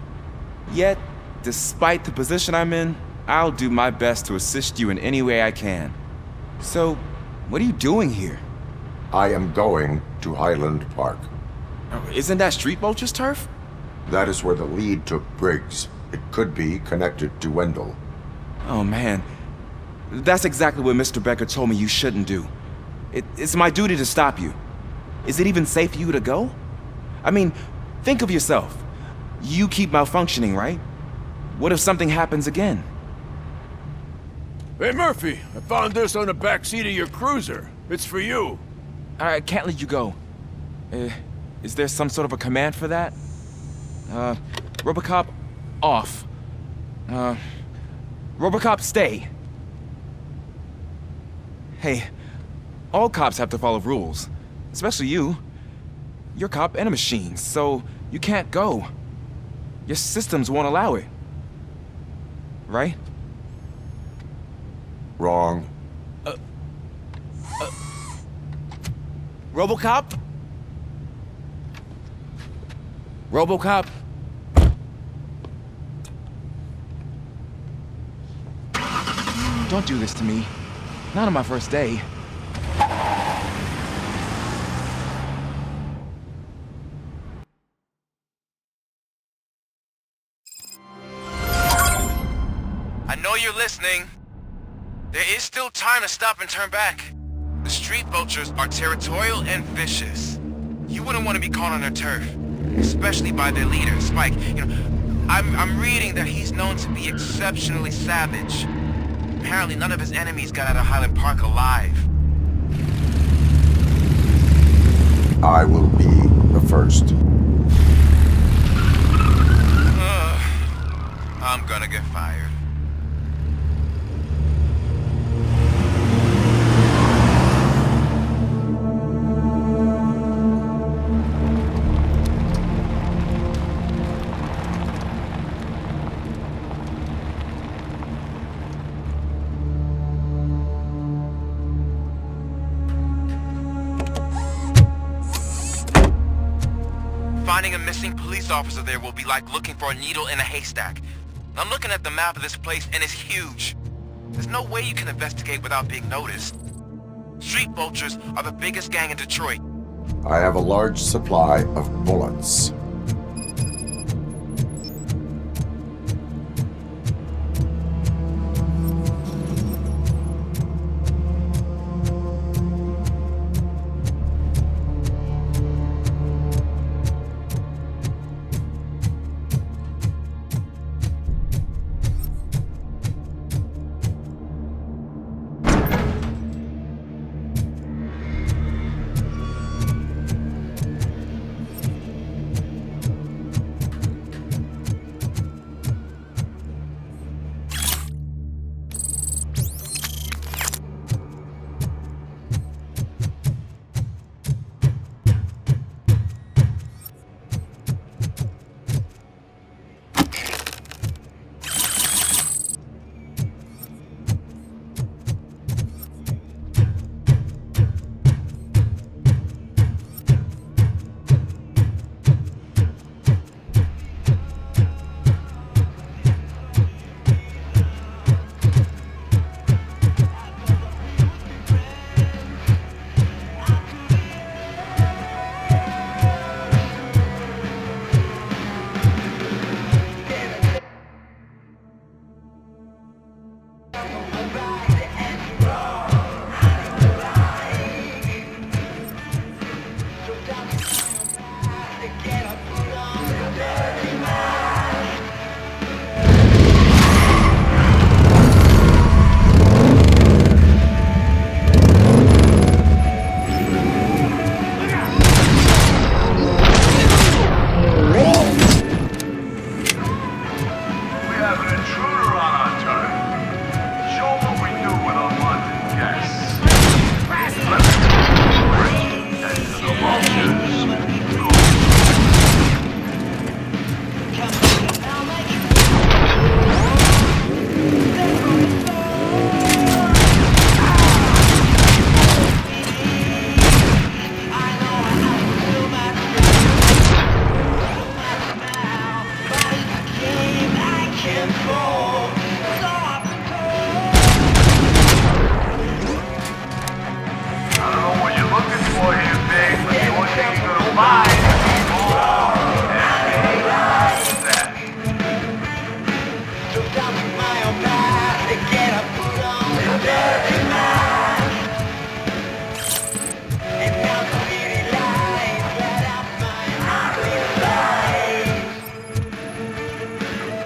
Speaker 19: Yet, despite the position I'm in, I'll do my best to assist you in any way I can. So, what are you doing here?
Speaker 3: I am going to Highland Park.
Speaker 19: Isn't that Street Vulture's turf?
Speaker 3: That is where the lead took Briggs. It could be connected to Wendell.
Speaker 19: Oh man, That's exactly what Mr. Becker told me you shouldn't do. It's my duty to stop you. Is it even safe for you to go? I mean, think of yourself. You keep malfunctioning, right? What if something happens again?
Speaker 16: Hey, Murphy, I found this on the back seat of your cruiser. It's for you.
Speaker 19: I can't let you go. Is there some sort of a command for that? RoboCop, off. RoboCop, stay. Hey, all cops have to follow rules. Especially you. You're a cop and a machine, so you can't go. Your systems won't allow it. Right?
Speaker 3: Wrong.
Speaker 19: RoboCop? RoboCop? Don't do this to me. Not on my first day.
Speaker 9: I know you're listening. There is still time to stop and turn back. The street vultures are territorial and vicious. You wouldn't want to be caught on their turf, especially by their leader, Spike. You know, I'm reading that he's known to be exceptionally savage. Apparently none of his enemies got out of Highland Park alive.
Speaker 3: I will be the first.
Speaker 9: I'm gonna get fired. Finding a missing police officer there will be like looking for a needle in a haystack. I'm looking at the map of this place and it's huge. There's no way you can investigate without being noticed. Street vultures are the biggest gang in Detroit.
Speaker 3: I have a large supply of bullets.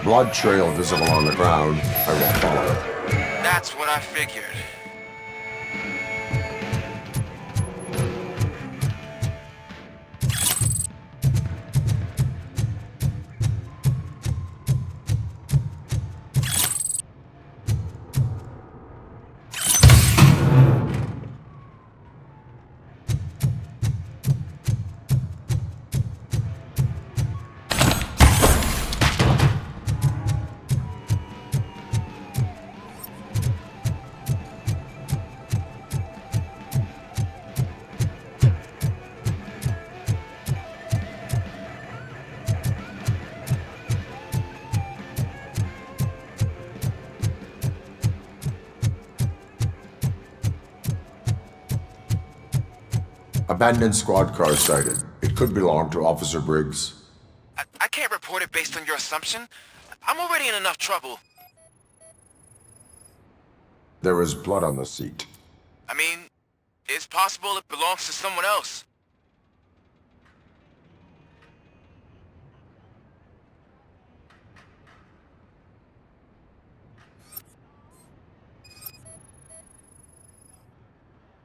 Speaker 3: blood trail visible on the ground, I will follow it.
Speaker 9: That's what I figured.
Speaker 3: Abandoned squad car sighted. It could belong to Officer Briggs.
Speaker 9: I can't report it based on your assumption. I'm already in enough trouble.
Speaker 3: There is blood on the seat.
Speaker 9: I mean, it's possible it belongs to someone else.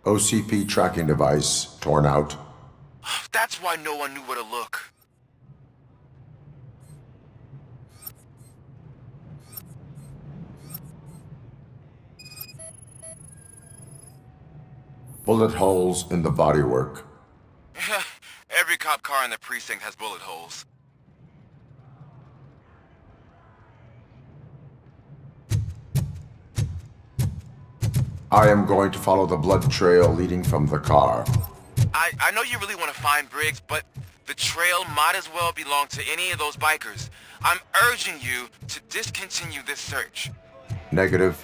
Speaker 3: OCP tracking device torn out.
Speaker 9: That's why no one knew where to look.
Speaker 3: Bullet holes in the bodywork.
Speaker 9: Every cop car in the precinct has bullet holes.
Speaker 3: I am going to follow the blood trail leading from the car.
Speaker 9: I know you really want to find Briggs, but the trail might as well belong to any of those bikers. I'm urging you to discontinue this search.
Speaker 3: Negative.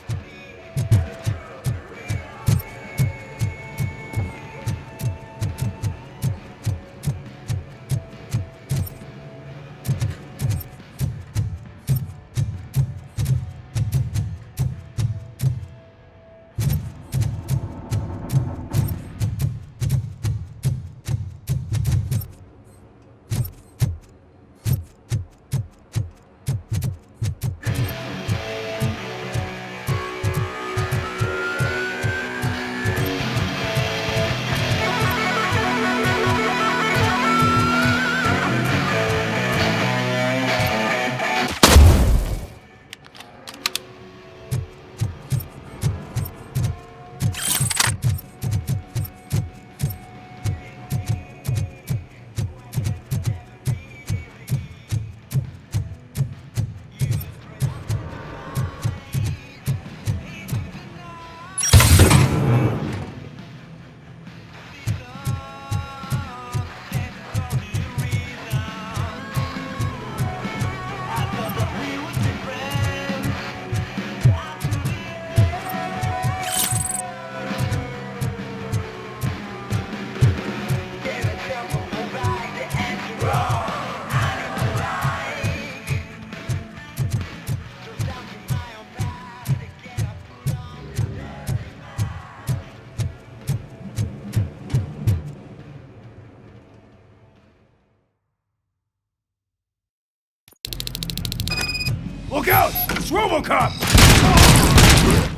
Speaker 5: Look out! It's RoboCop!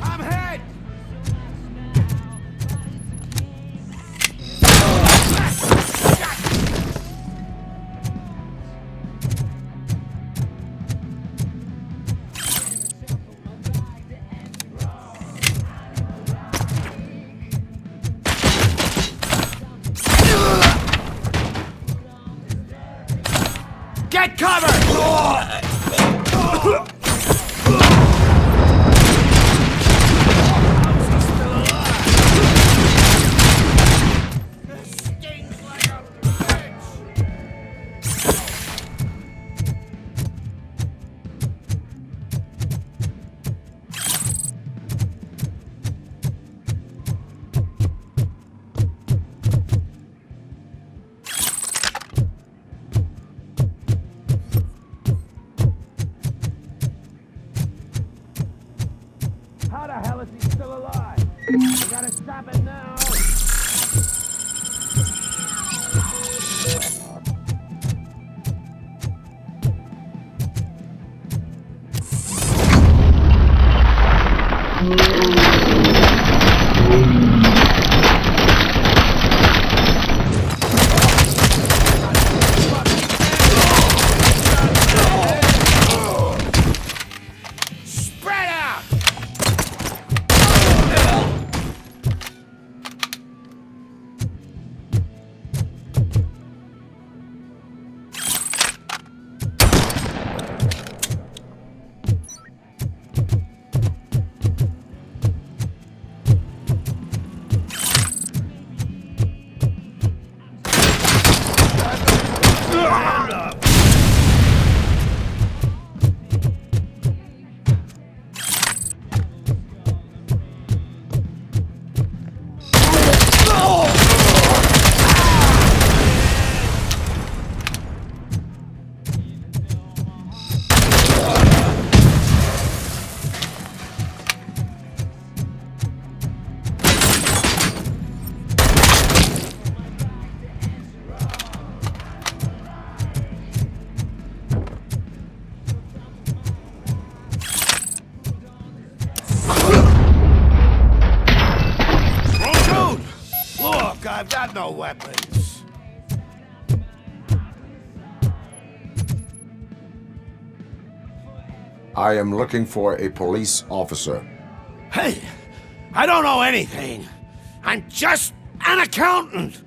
Speaker 5: I'm hit! Get cover! How the hell is he still alive? We gotta stop it now!
Speaker 15: I've got no weapons.
Speaker 3: I am looking for a police officer.
Speaker 15: Hey, I don't know anything. I'm just an accountant.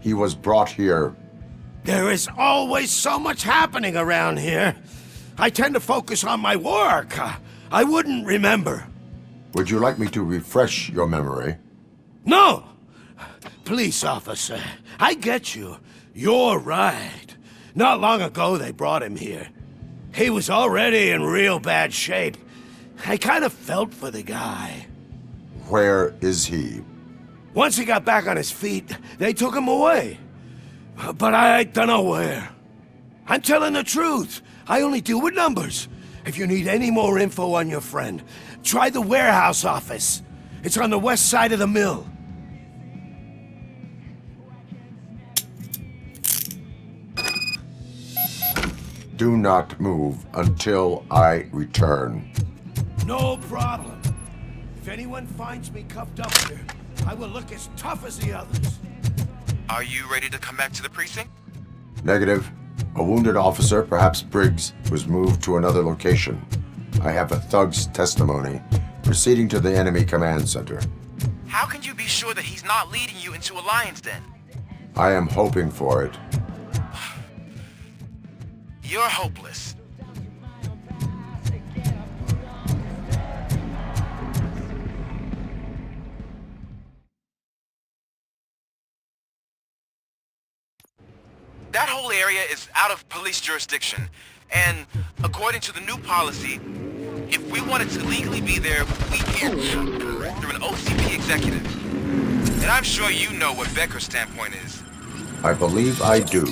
Speaker 3: He was brought here.
Speaker 15: There is always so much happening around here. I tend to focus on my work. I wouldn't remember.
Speaker 3: Would you like me to refresh your memory?
Speaker 15: No! Police officer, I get you. You're right. Not long ago they brought him here. He was already in real bad shape. I kind of felt for the guy.
Speaker 3: Where is he?
Speaker 15: Once he got back on his feet, they took him away. But I don't know where. I'm telling the truth. I only deal with numbers. If you need any more info on your friend, try the warehouse office. It's on the west side of the mill.
Speaker 3: Do not move until I return.
Speaker 15: No problem. If anyone finds me cuffed up here, I will look as tough as the others.
Speaker 9: Are you ready to come back to the precinct?
Speaker 3: Negative. A wounded officer, perhaps Briggs, was moved to another location. I have a thug's testimony, proceeding to the enemy command center.
Speaker 9: How can you be sure that he's not leading you into a lion's den?
Speaker 3: I am hoping for it.
Speaker 9: You're hopeless. That whole area is out of police jurisdiction, and according to the new policy, if we wanted to legally be there, we can through an OCP executive. And I'm sure you know what Becker's standpoint is.
Speaker 3: I believe I do.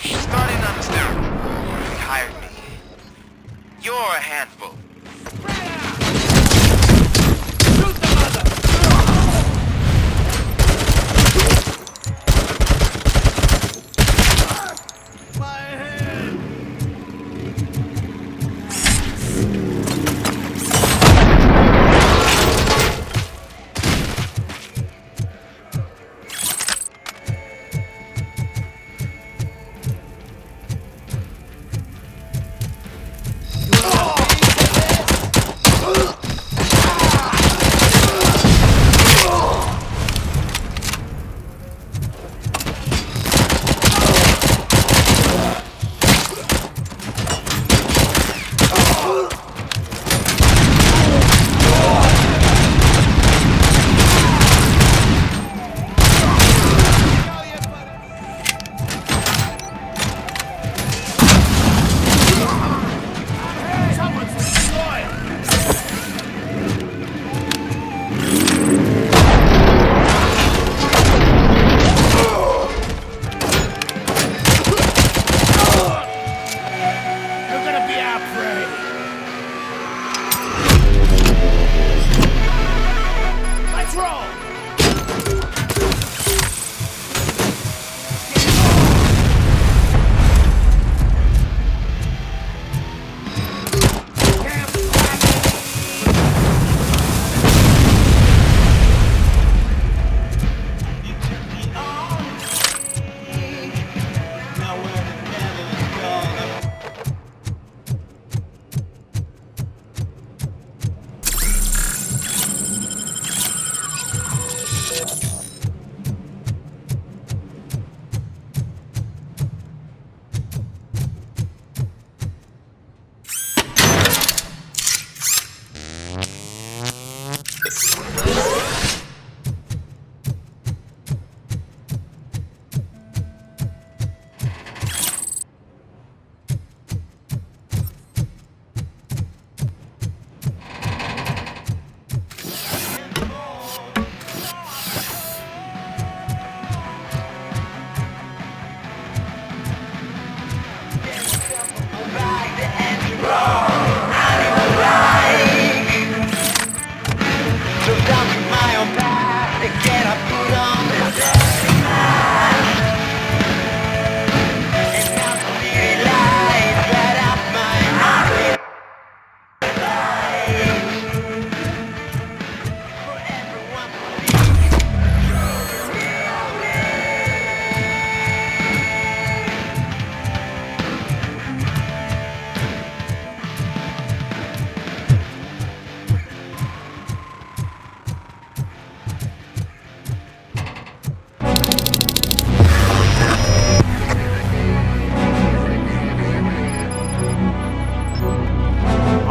Speaker 9: Starting to understand. He hired me. You're a handful. Shoot the mother! My hand!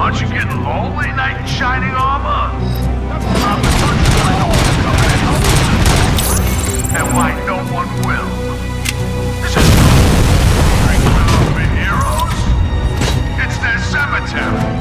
Speaker 21: Aren't you getting lonely, knight in shining armor? And why no one will? This is regular heroes? It's their cemetery.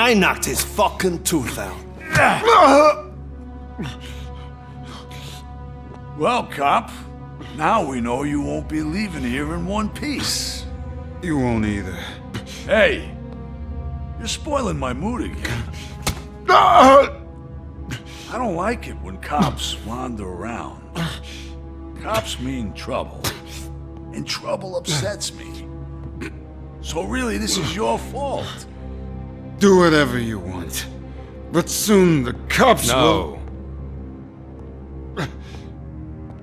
Speaker 1: I knocked his fucking tooth out.
Speaker 21: Well, cop, now we know you won't be leaving here in one piece.
Speaker 22: You won't either.
Speaker 21: Hey, you're spoiling my mood again. I don't like it when cops wander around. Cops mean trouble, and trouble upsets me. So really, this is your fault.
Speaker 22: Do whatever you want. But soon the cops will...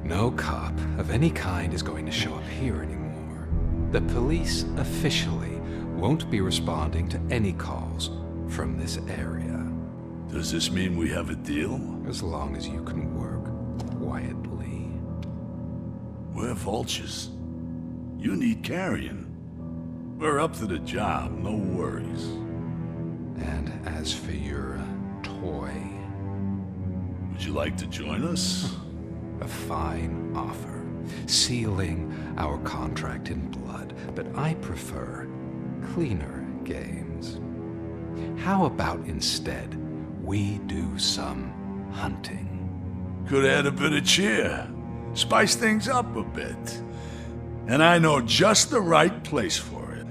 Speaker 10: No cop of any kind is going to show up here anymore. The police officially won't be responding to any calls from this area.
Speaker 21: Does this mean we have a deal?
Speaker 10: As long as you can work quietly.
Speaker 21: We're vultures. You need carrying. We're up to the job, no worries.
Speaker 10: And as for your toy...
Speaker 21: Would you like to join us?
Speaker 10: A fine offer, sealing our contract in blood, but I prefer cleaner games. How about instead we do some hunting?
Speaker 21: Could add a bit of cheer, spice things up a bit. And I know just the right place for it.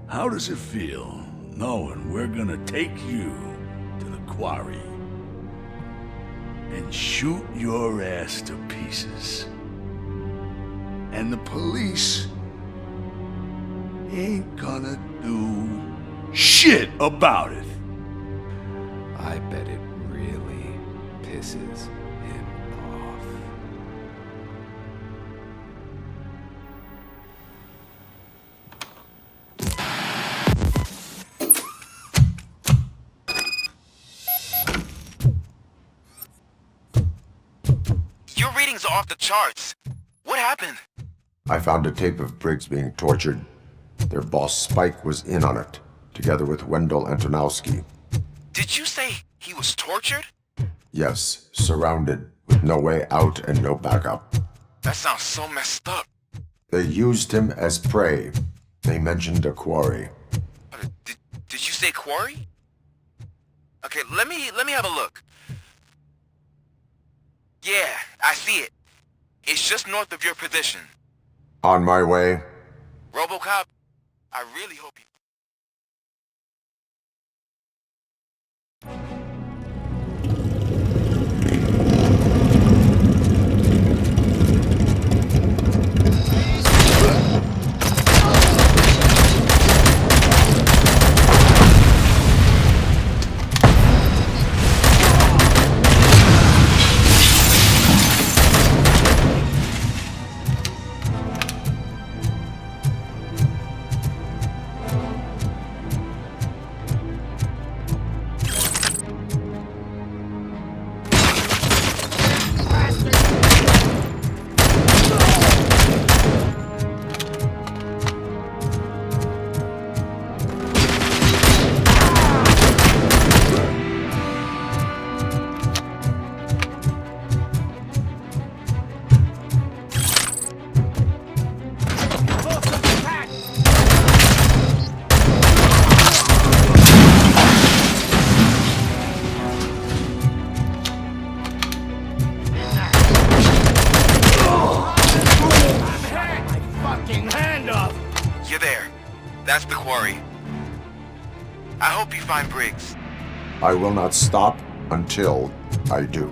Speaker 21: How does it feel knowing we're gonna take you to the quarry and shoot your ass to pieces? And the police ain't gonna do shit about it.
Speaker 10: I bet it really pisses him off.
Speaker 9: Your readings are off the charts. What happened?
Speaker 3: I found a tape of Briggs being tortured. Their boss Spike was in on it, together with Wendell Antonowski.
Speaker 9: Did you say he was tortured?
Speaker 3: Yes, surrounded, with no way out and no backup.
Speaker 9: That sounds so messed up.
Speaker 3: They used him as prey. They mentioned a quarry.
Speaker 9: Did you say quarry? Okay, let me have a look. Yeah, I see it. It's just north of your position.
Speaker 3: On my way.
Speaker 9: RoboCop, I really hope you... You're there. That's the quarry. I hope you find Briggs.
Speaker 3: I will not stop until I do.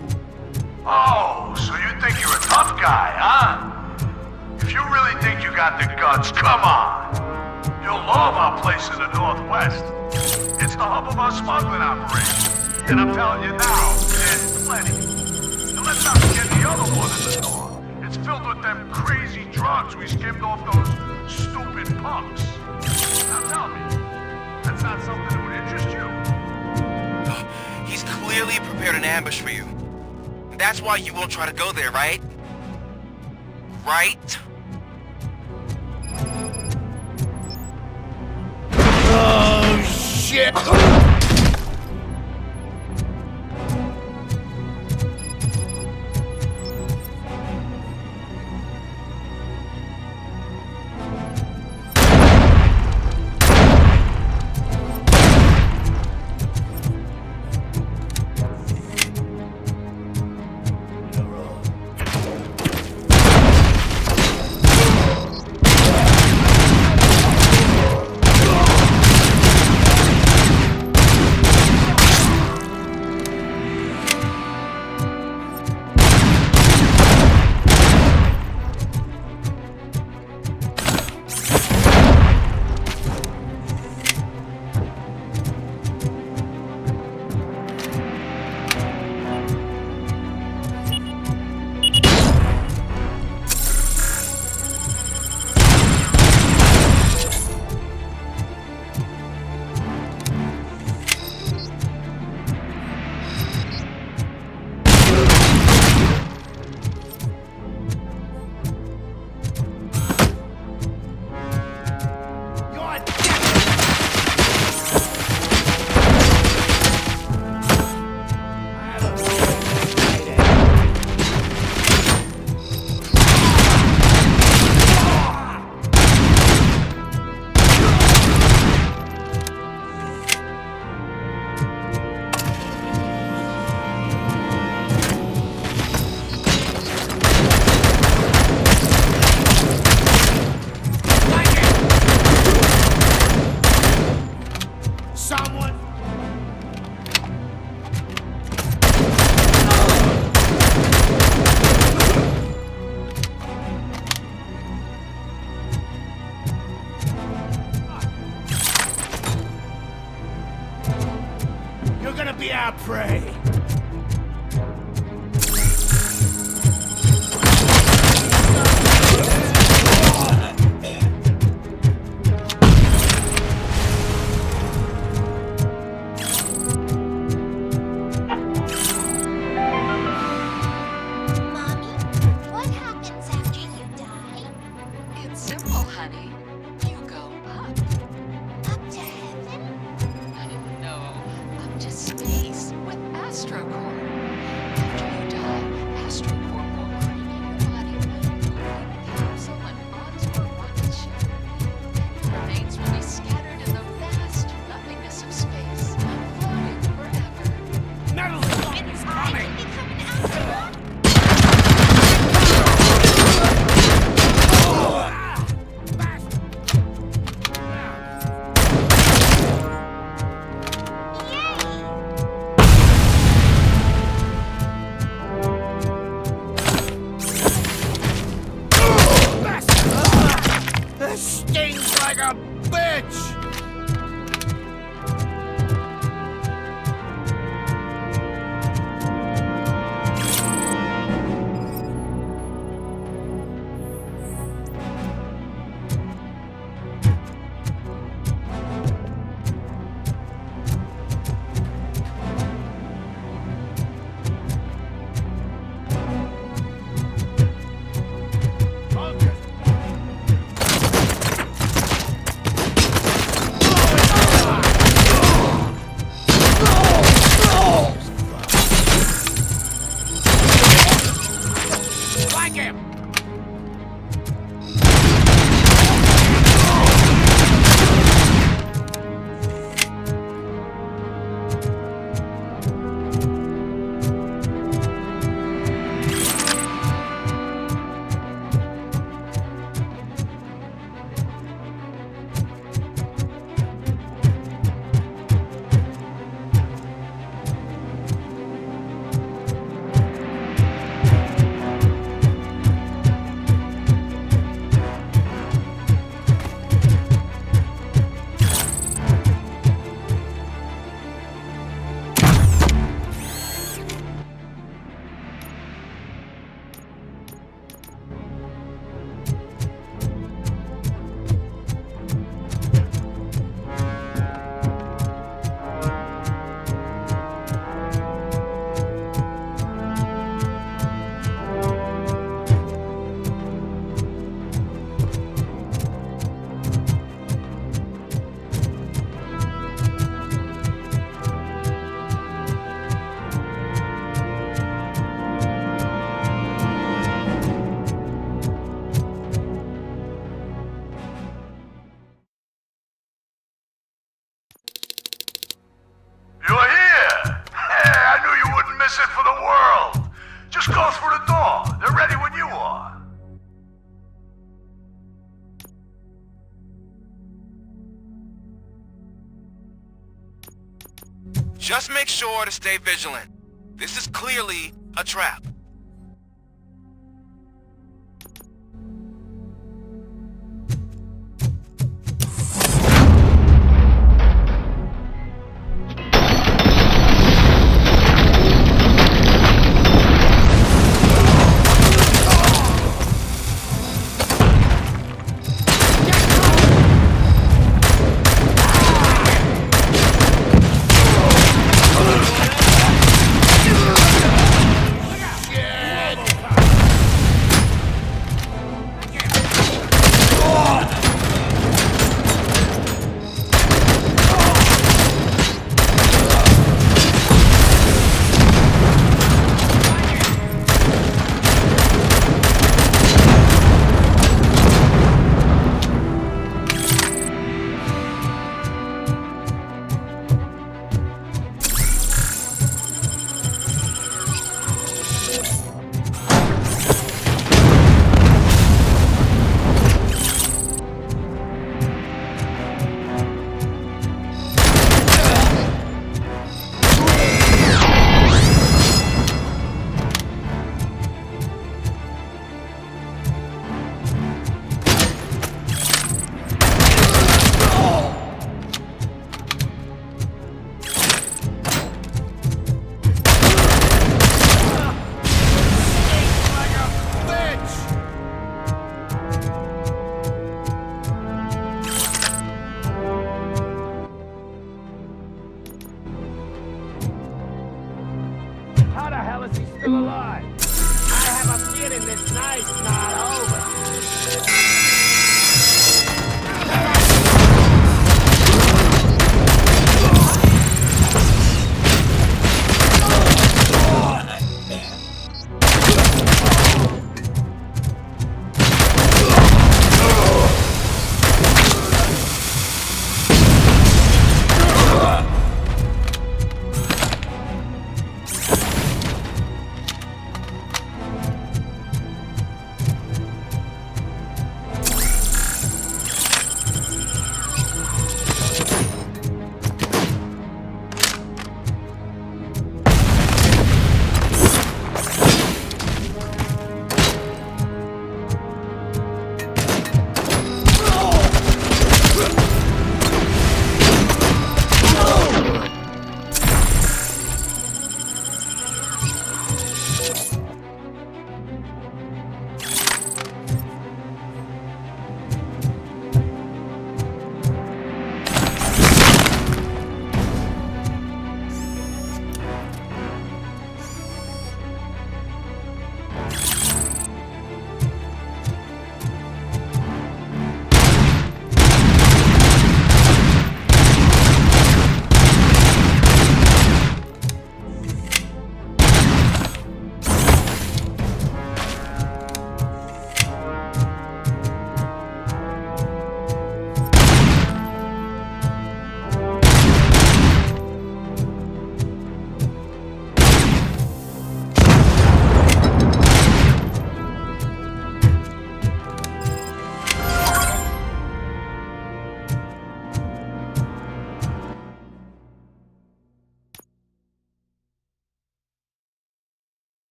Speaker 21: Oh, so you think you're a tough guy, huh? If you really think you got the guts, come on! You'll love our place in the Northwest. It's the hub of our smuggling operation. And I'm telling you now, there's plenty. And let's not forget the other one in the north. It's filled with them crazy drugs we skimmed off those stupid punks. Now tell me, that's not something that would interest you?
Speaker 9: He's clearly prepared an ambush for you. That's why you won't try to go there, right? Right?
Speaker 1: Oh, shit!
Speaker 5: prey.
Speaker 4: What happens after you die?
Speaker 7: It's simple, honey. You go up.
Speaker 4: Up to heaven?
Speaker 7: No, up to space with AstroCorp. After you die, AstroCorp will cremate your body, put you in a capsule and onto a rocket ship. And your remains will be scattered in the vast nothingness of space, floating forever.
Speaker 21: Natalie! It's coming!
Speaker 1: This stings like a bitch! Like him!
Speaker 21: You're here! Hey, I knew you wouldn't miss it for the world! Just go through the door. They're ready when you are.
Speaker 9: Just make sure to stay vigilant. This is clearly a trap.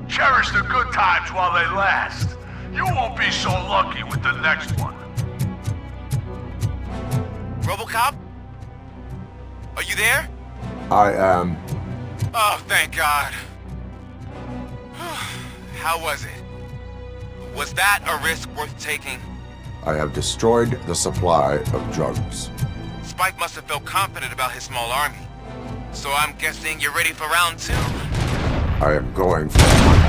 Speaker 21: Cherish the good times while they last. You won't be so lucky with the next one.
Speaker 9: RoboCop? Are you there?
Speaker 3: I am.
Speaker 9: Oh, thank God. How was it? Was that a risk worth taking?
Speaker 3: I have destroyed the supply of drugs.
Speaker 9: Spike must have felt confident about his small army. So I'm guessing you're ready for round 2?
Speaker 3: I am going for it.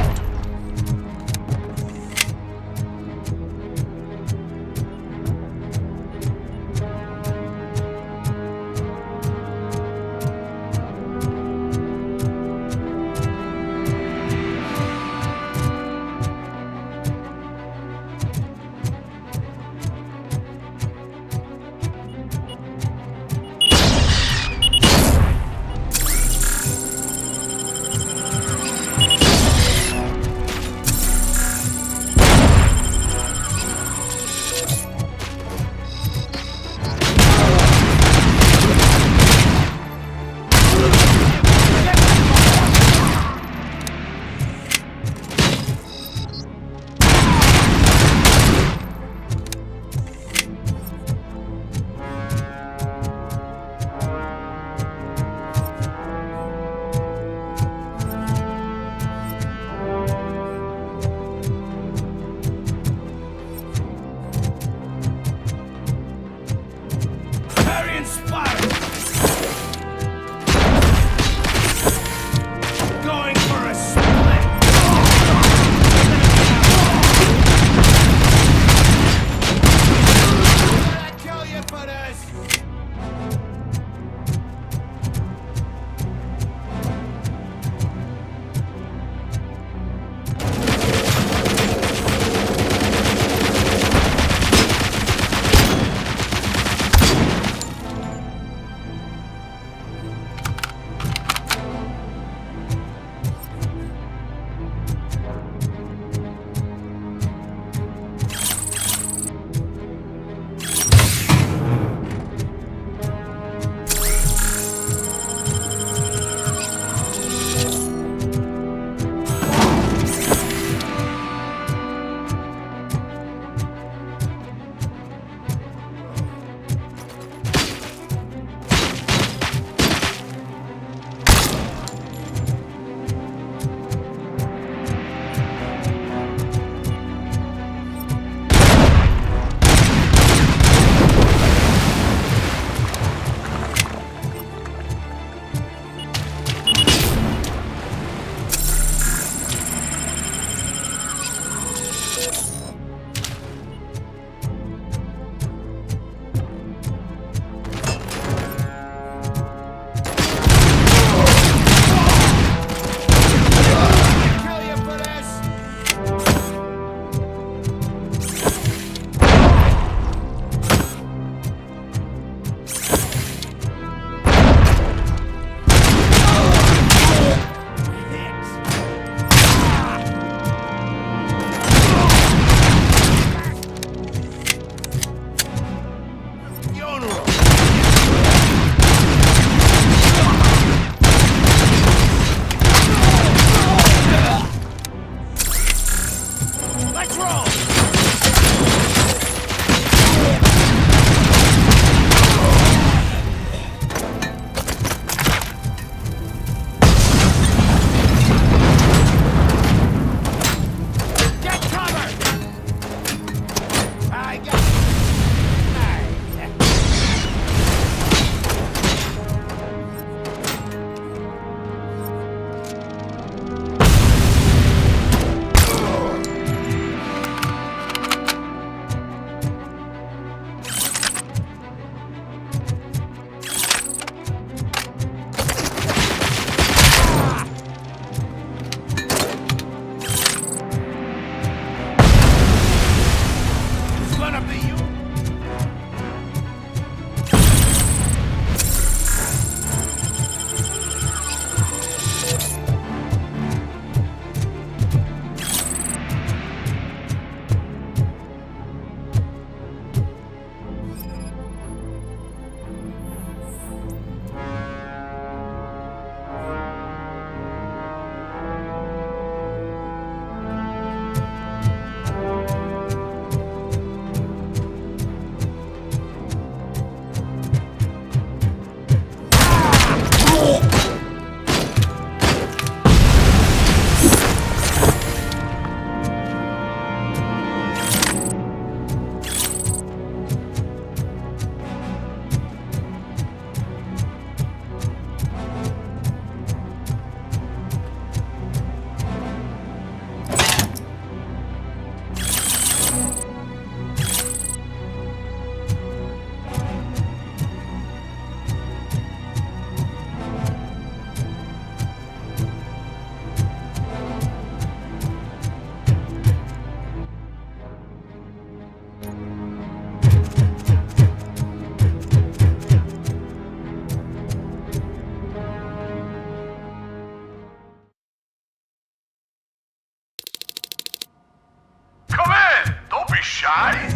Speaker 21: shy?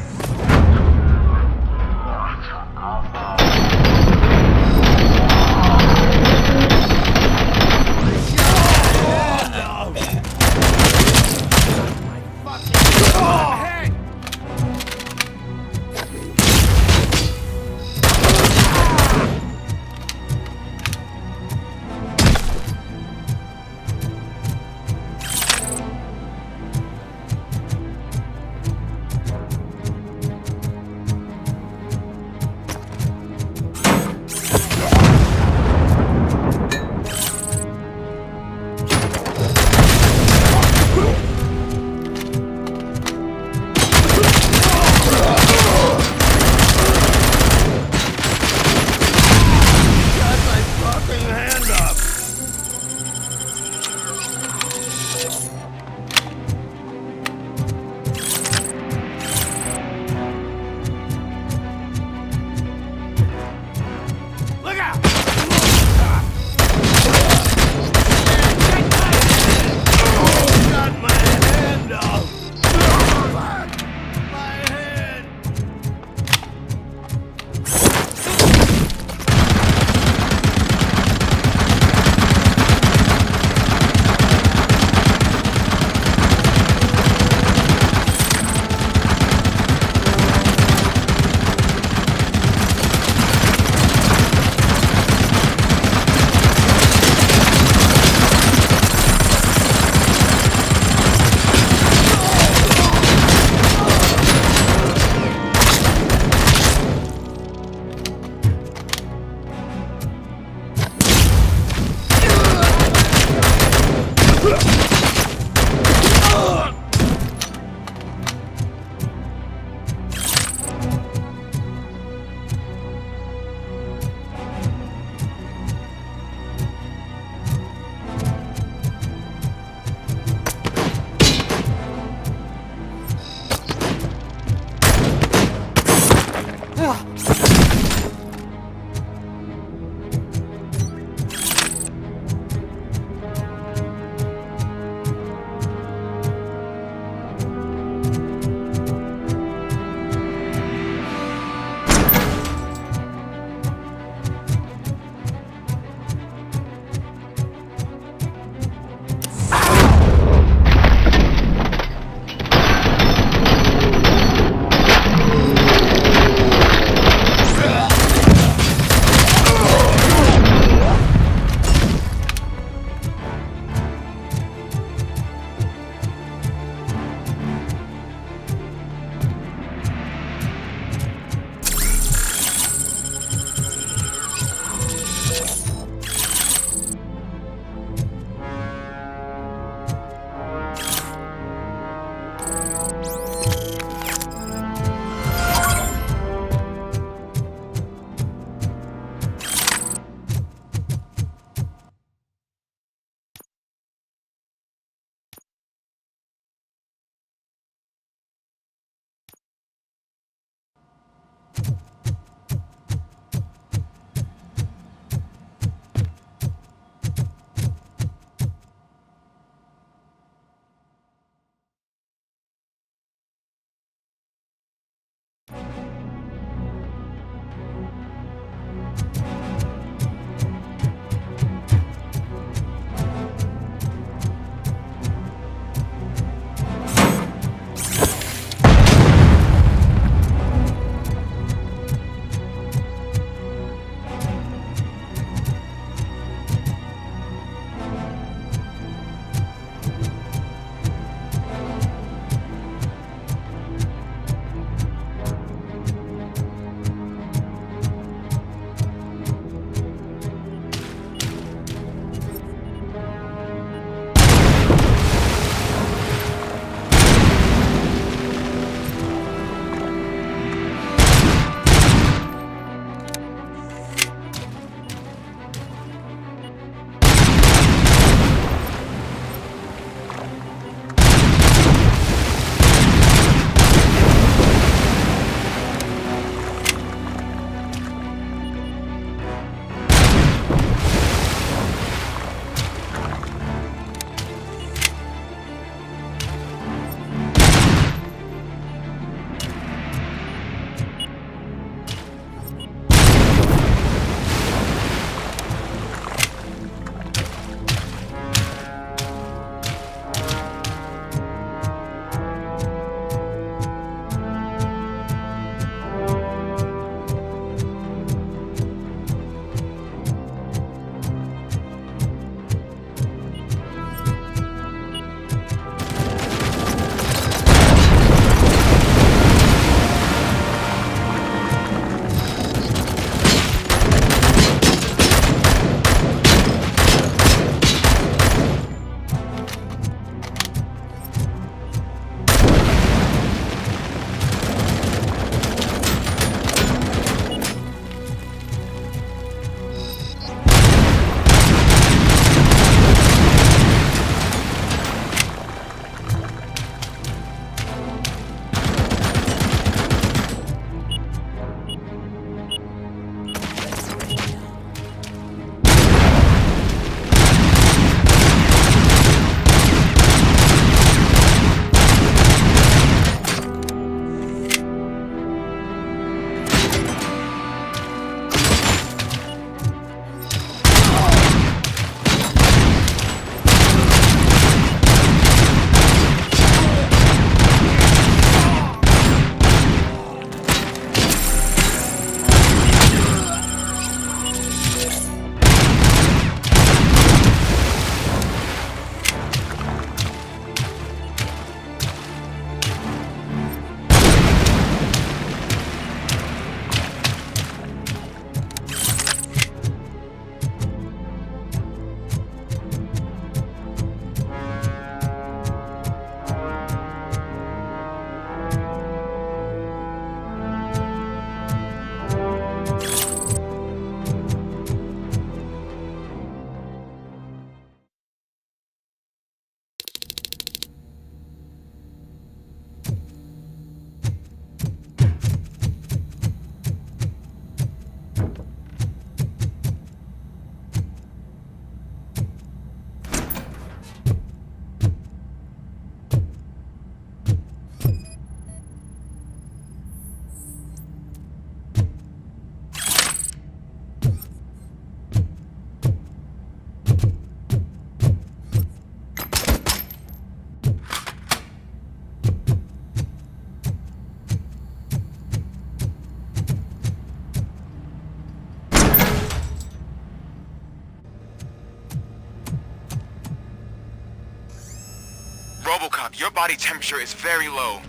Speaker 8: RoboCop, your body temperature is very low.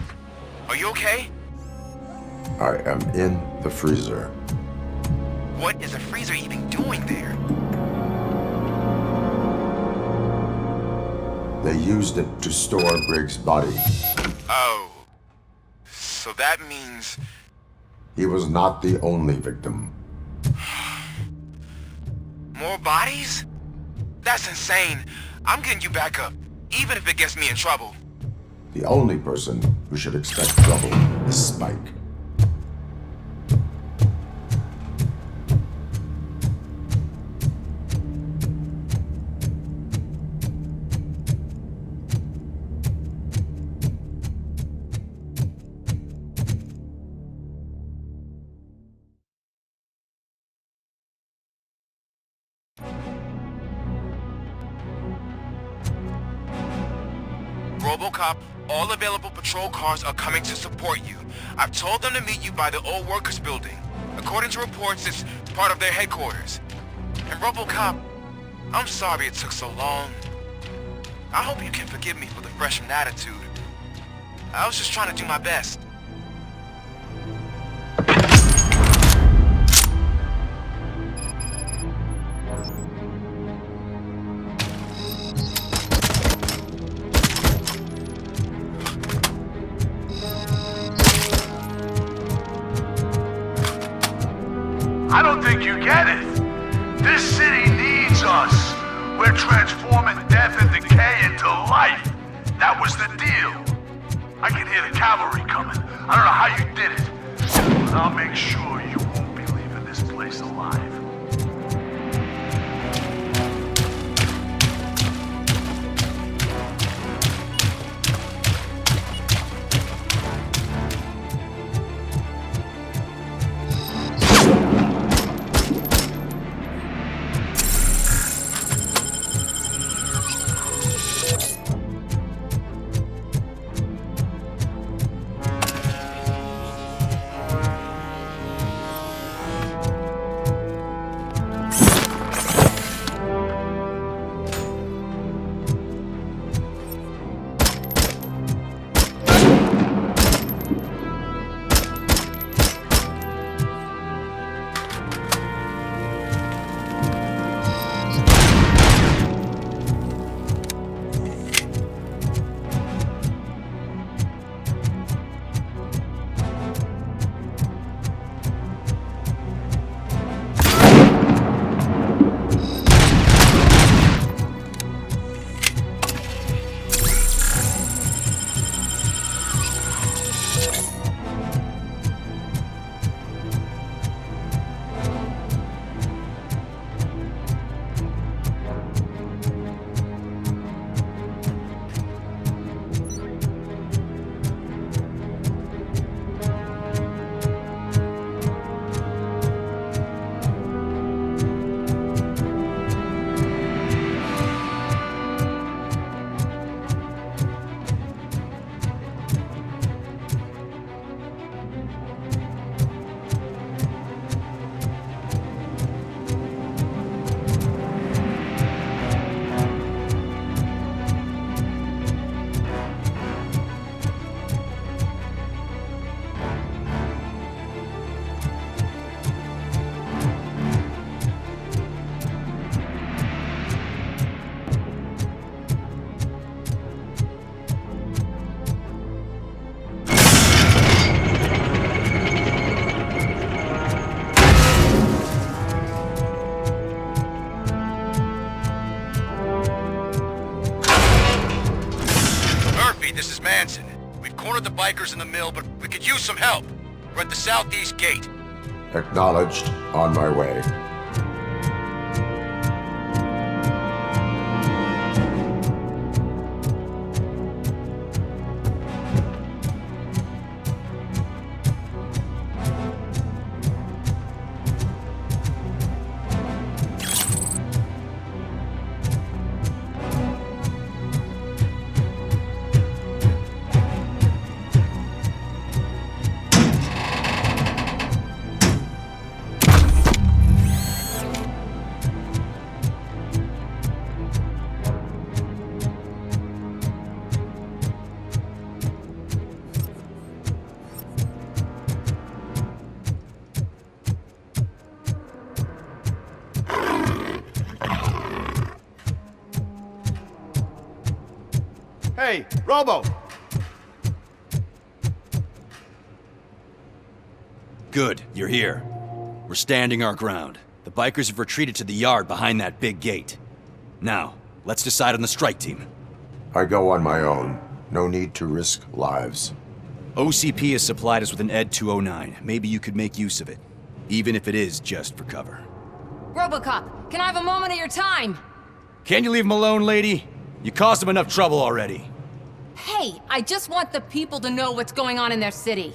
Speaker 8: Are you okay?
Speaker 3: I am in the freezer.
Speaker 8: What is a freezer even doing there?
Speaker 3: They used it to store Briggs' body.
Speaker 8: Oh. So that means...
Speaker 3: He was not the only victim.
Speaker 8: More bodies? That's insane. I'm getting you back up, even if it gets me in trouble.
Speaker 3: The only person who should expect trouble is Spike.
Speaker 8: RoboCop, all available patrol cars are coming to support you. I've told them to meet you by the old workers building. According to reports, it's part of their headquarters. And RoboCop, I'm sorry it took so long. I hope you can forgive me for the freshman attitude. I was just trying to do my best.
Speaker 21: I don't think you get it. This city needs us. We're transforming death and decay into life. That was the deal. I can hear the cavalry coming. I don't know how you did it, but I'll make sure you won't be leaving this place alive.
Speaker 8: We've cornered the bikers in the mill, but we could use some help. We're at the southeast gate.
Speaker 3: Acknowledged. On my way.
Speaker 17: Hey, Robo!
Speaker 20: Good, you're here. We're standing our ground. The bikers have retreated to the yard behind that big gate. Now, let's decide on the strike team.
Speaker 3: I go on my own. No need to risk lives.
Speaker 20: OCP has supplied us with an ED 209. Maybe you could make use of it, even if it is just for cover.
Speaker 6: RoboCop, can I have a moment of your time?
Speaker 20: Can't you leave him alone, lady? You caused him enough trouble already.
Speaker 6: Hey, I just want the people to know what's going on in their city.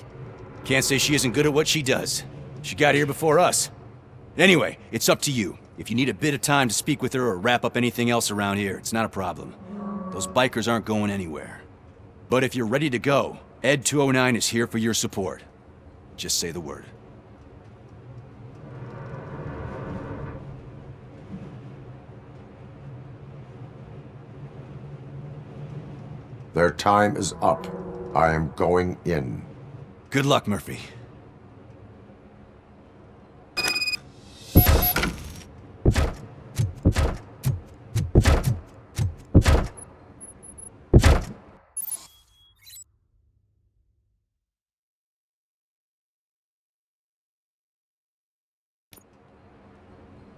Speaker 20: Can't say she isn't good at what she does. She got here before us. Anyway, it's up to you. If you need a bit of time to speak with her or wrap up anything else around here, it's not a problem. Those bikers aren't going anywhere. But if you're ready to go, ED 209 is here for your support. Just say the word.
Speaker 3: Their time is up. I am going in.
Speaker 20: Good luck, Murphy.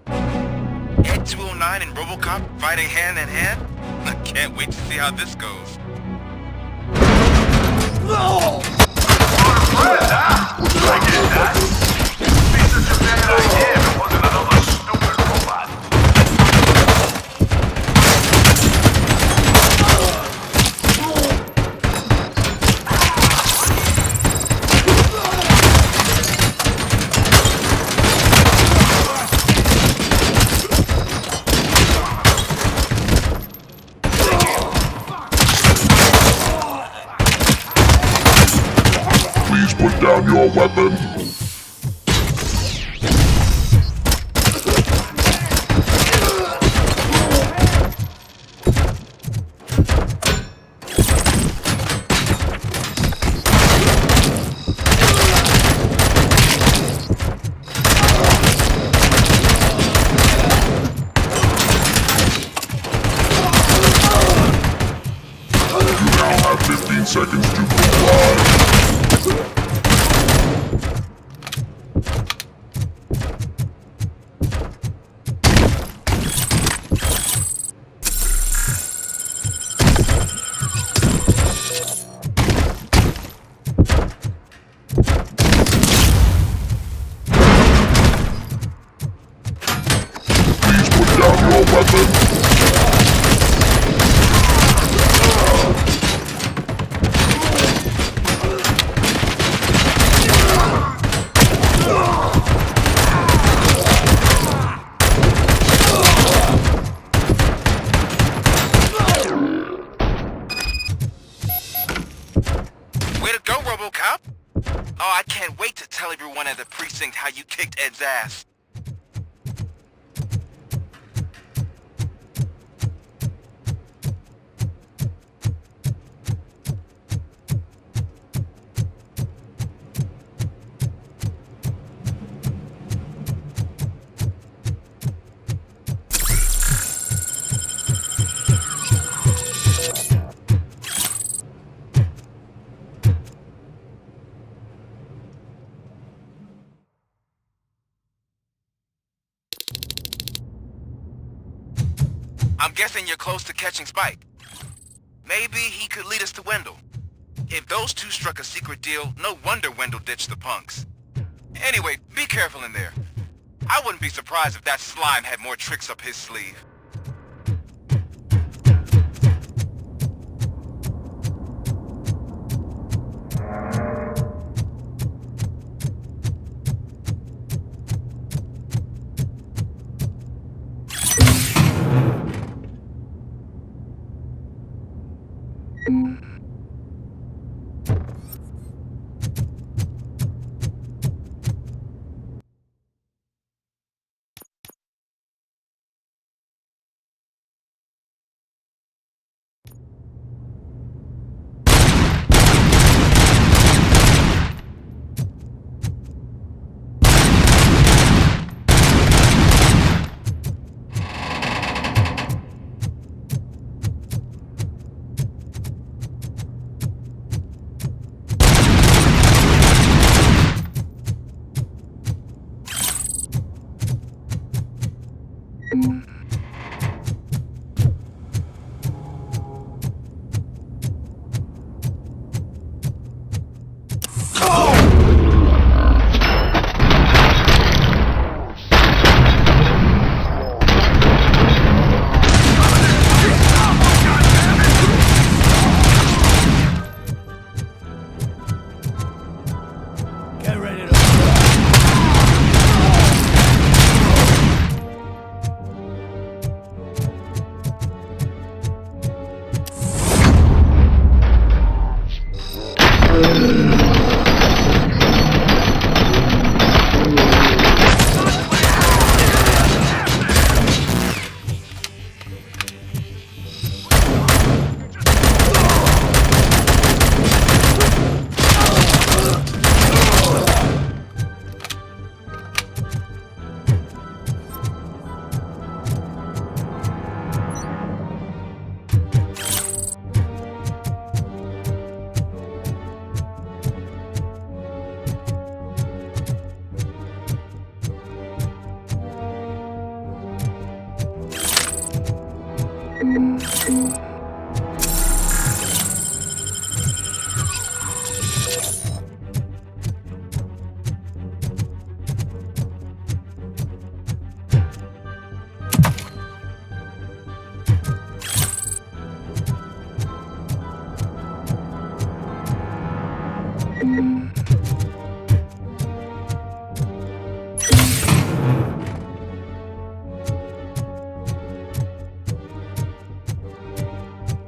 Speaker 8: Ed 209 and RoboCop fighting hand in hand? I can't wait to see how this goes.
Speaker 21: No! I get that. It'd be such a bad idea if it wasn't another stupid robot.
Speaker 12: Please put down your weapon. You now have 15 seconds to comply. Please put down your weapon.
Speaker 8: Way to go, RoboCop! Oh, I can't wait to tell everyone at the precinct how you kicked Ed's ass. I'm guessing you're close to catching Spike. Maybe he could lead us to Wendell. If those two struck a secret deal, no wonder Wendell ditched the punks. Anyway, be careful in there. I wouldn't be surprised if that slime had more tricks up his sleeve.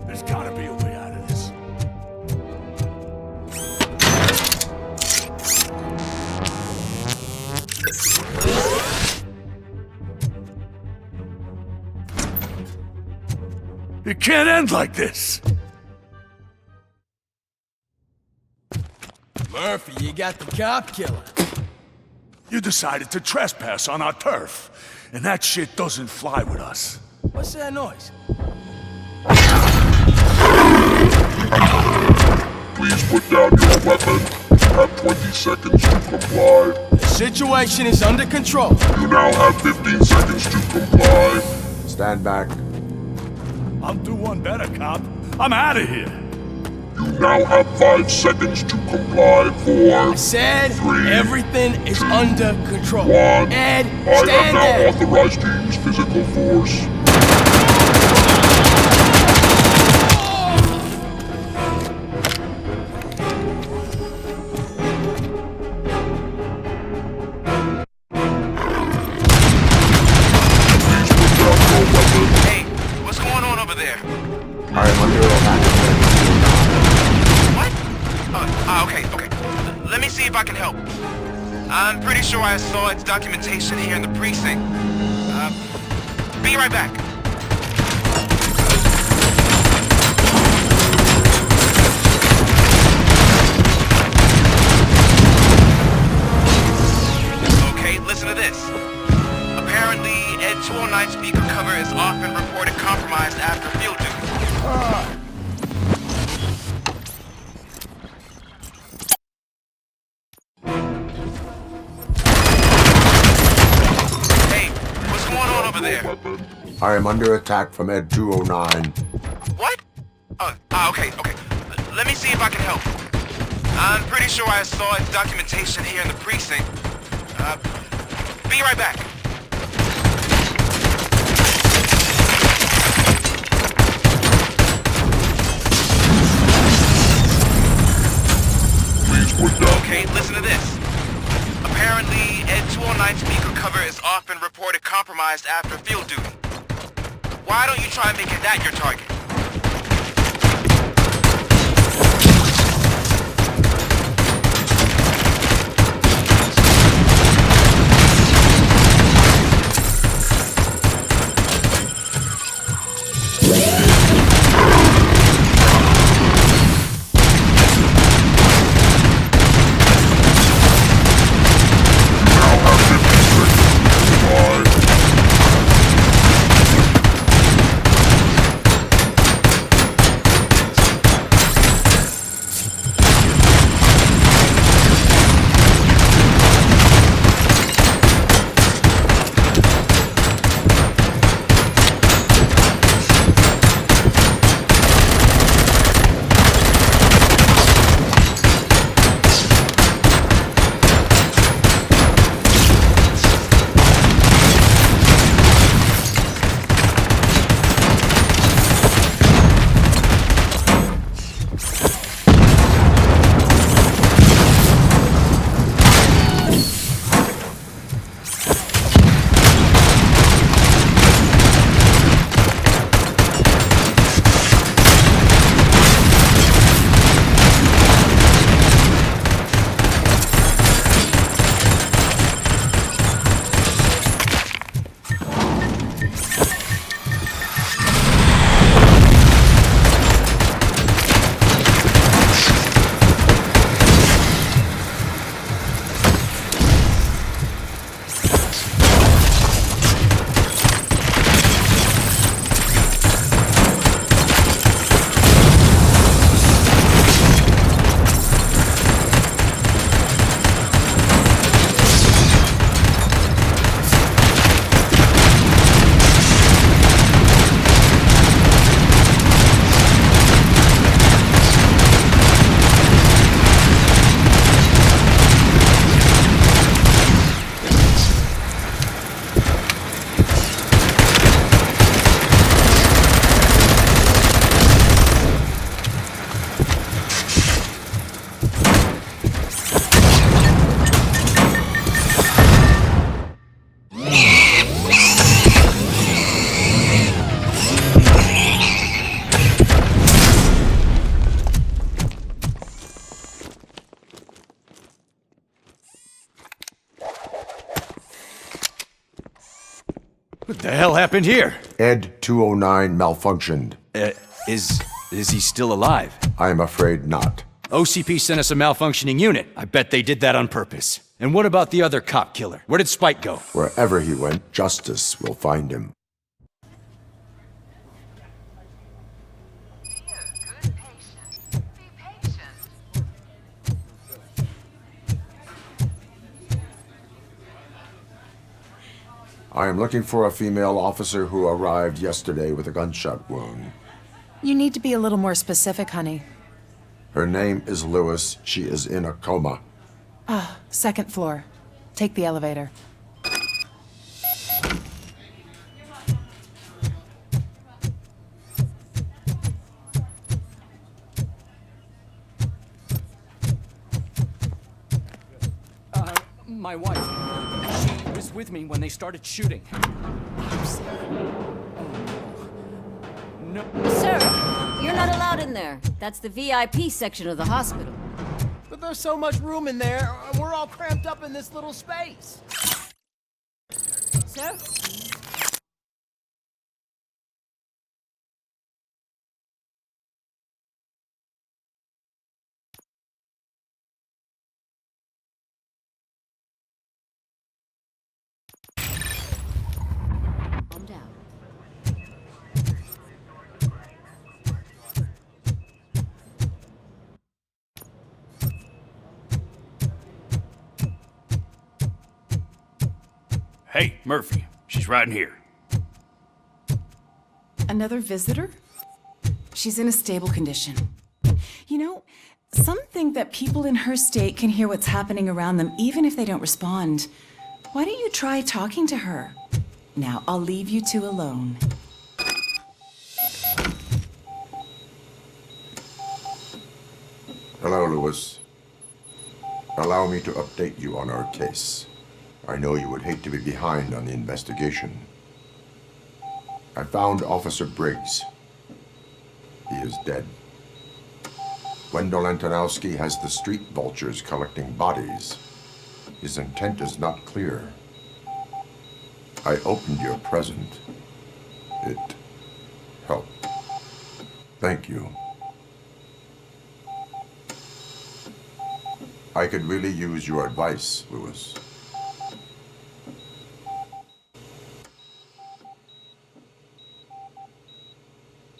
Speaker 21: There's gotta be a way out of this. It can't end like this.
Speaker 13: Murphy, you got the cop killer.
Speaker 21: You decided to trespass on our turf, and that shit doesn't fly with us.
Speaker 13: What's that noise?
Speaker 12: Please put down your weapon. You have 20 seconds to comply.
Speaker 13: The situation is under control.
Speaker 12: You now have 15 seconds to comply.
Speaker 3: Stand back.
Speaker 21: I'll do one better, cop. I'm out of here.
Speaker 12: You now have 5 seconds to comply. 4,
Speaker 13: I said
Speaker 12: 3,
Speaker 13: everything is
Speaker 12: 2,
Speaker 13: under control.
Speaker 12: 1.
Speaker 13: Ed,
Speaker 12: I
Speaker 13: stand
Speaker 12: am now
Speaker 13: there.
Speaker 12: authorized to use physical force.
Speaker 8: Hey, what's going on over there?
Speaker 3: I am under attack.
Speaker 8: Okay. Let me see if I can help. I'm pretty sure I saw its documentation here in the precinct. Be right back. Okay, listen to this. Apparently, Ed 209 speaker cover is often reported compromised after field duty. There.
Speaker 3: I am under attack from Ed 209.
Speaker 8: What? Okay. Let me see if I can help. I'm pretty sure I saw its documentation here in the precinct. Be right back.
Speaker 12: Please put down.
Speaker 8: Okay, listen to this. Apparently, Ed 209 speaker cover is often reported compromised after field duty. Why don't you try making that your target?
Speaker 20: What the hell happened here?
Speaker 3: Ed 209 malfunctioned.
Speaker 20: Is he still alive?
Speaker 3: I am afraid not.
Speaker 20: OCP sent us a malfunctioning unit. I bet they did that on purpose. And what about the other cop killer? Where did Spike go?
Speaker 3: Wherever he went, justice will find him. I am looking for a female officer who arrived yesterday with a gunshot wound.
Speaker 14: You need to be a little more specific, honey.
Speaker 3: Her name is Lewis. She is in a coma.
Speaker 14: Ah, second floor. Take the elevator.
Speaker 20: My wife. She was with me when they started shooting.
Speaker 18: No. Sir, you're not allowed in there. That's the VIP section of the hospital.
Speaker 13: But there's so much room in there, we're all cramped up in this little space.
Speaker 18: Sir? Calm down.
Speaker 23: Hey, Murphy. She's right in here.
Speaker 14: Another visitor? She's in a stable condition. You know, some think that people in her state can hear what's happening around them even if they don't respond. Why don't you try talking to her? Now, I'll leave you two alone.
Speaker 3: Hello, Lewis. Allow me to update you on our case. I know you would hate to be behind on the investigation. I found Officer Briggs. He is dead. Wendell Antonowski has the street vultures collecting bodies. His intent is not clear. I opened your present. It helped. Thank you. I could really use your advice, Lewis.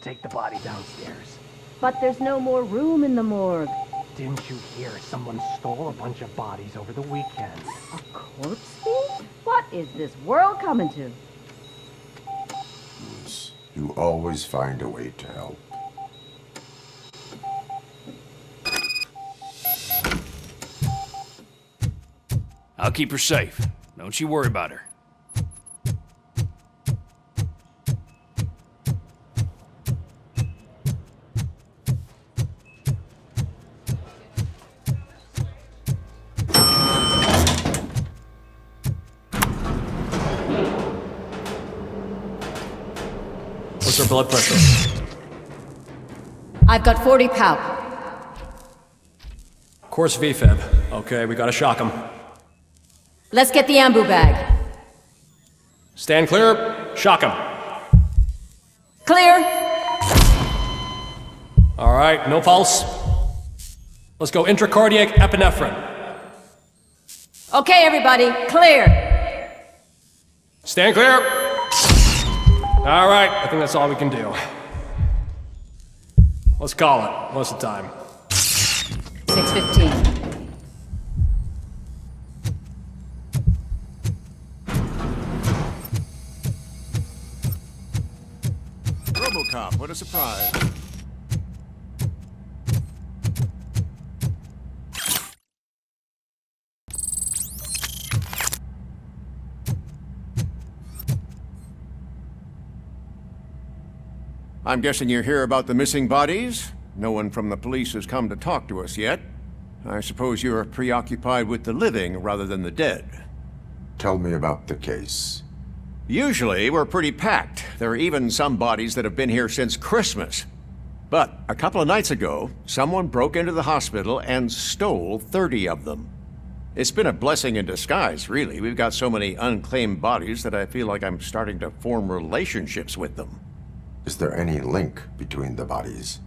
Speaker 24: Take the body downstairs.
Speaker 18: But there's no more room in the morgue.
Speaker 24: Didn't you hear someone stole a bunch of bodies over the weekend?
Speaker 18: A corpse thief? What is this world coming to?
Speaker 3: Lewis, you always find a way to help.
Speaker 23: I'll keep her safe. Don't you worry about her.
Speaker 25: What's her blood pressure?
Speaker 18: I've got 40 pout.
Speaker 25: Course VFib. Okay, we gotta shock him.
Speaker 18: Let's get the ambu bag.
Speaker 25: Stand clear. Shock him.
Speaker 18: Clear.
Speaker 25: All right, no pulse. Let's go intracardiac epinephrine.
Speaker 18: Okay, everybody, clear.
Speaker 25: Stand clear. All right, I think that's all we can do. Let's call it. What's the time?
Speaker 18: 6:15.
Speaker 17: RoboCop, what a surprise. I'm guessing you're here about the missing bodies? No one from the police has come to talk to us yet. I suppose you're preoccupied with the living rather than the dead.
Speaker 3: Tell me about the case.
Speaker 17: Usually, we're pretty packed. There are even some bodies that have been here since Christmas. But a couple of nights ago, someone broke into the hospital and stole 30 of them. It's been a blessing in disguise, really. We've got so many unclaimed bodies that I feel like I'm starting to form relationships with them.
Speaker 3: Is there any link between the bodies?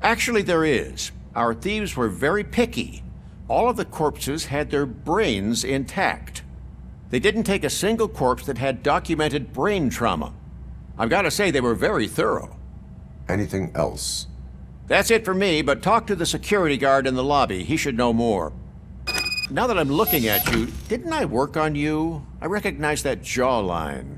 Speaker 17: Actually, there is. Our thieves were very picky. All of the corpses had their brains intact. They didn't take a single corpse that had documented brain trauma. I've got to say, they were very thorough.
Speaker 3: Anything else?
Speaker 17: That's it for me, but talk to the security guard in the lobby. He should know more. Now that I'm looking at you, didn't I work on you? I recognize that jawline.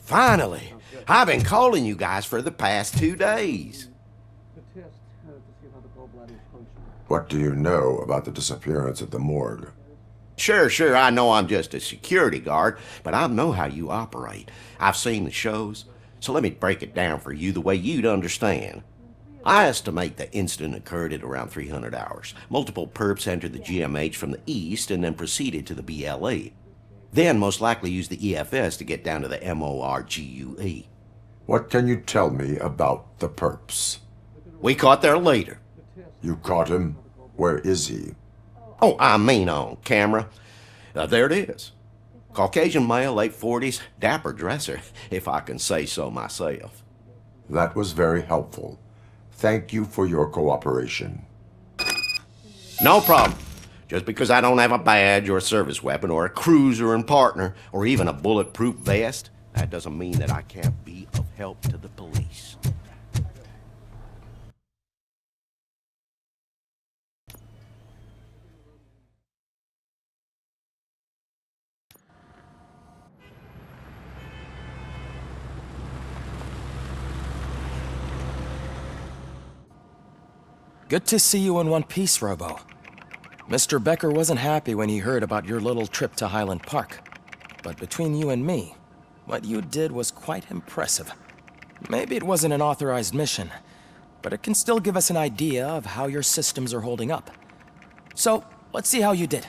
Speaker 2: Finally! I've been calling you guys for the past 2 days.
Speaker 3: What do you know about the disappearance at the morgue?
Speaker 2: Sure, I know I'm just a security guard, but I know how you operate. I've seen the shows, so let me break it down for you the way you'd understand. I estimate the incident occurred at around 300 hours. Multiple perps entered the GMH from the east and then proceeded to the BLE. Then most likely used the EFS to get down to the MORGUE.
Speaker 3: What can you tell me about the perps?
Speaker 2: We caught their leader.
Speaker 3: You caught him? Where is he?
Speaker 2: Oh, I mean on camera. There it is. Caucasian male, late 40s, dapper dresser, if I can say so myself.
Speaker 3: That was very helpful. Thank you for your cooperation.
Speaker 2: No problem. Just because I don't have a badge or a service weapon or a cruiser and partner or even a bulletproof vest, that doesn't mean that I can't be of help to the police.
Speaker 11: Good to see you in one piece, Robo. Mr. Becker wasn't happy when he heard about your little trip to Highland Park. But between you and me, what you did was quite impressive. Maybe it wasn't an authorized mission, but it can still give us an idea of how your systems are holding up. So, let's see how you did.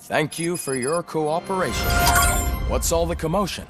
Speaker 11: Thank you for your cooperation. What's all the commotion?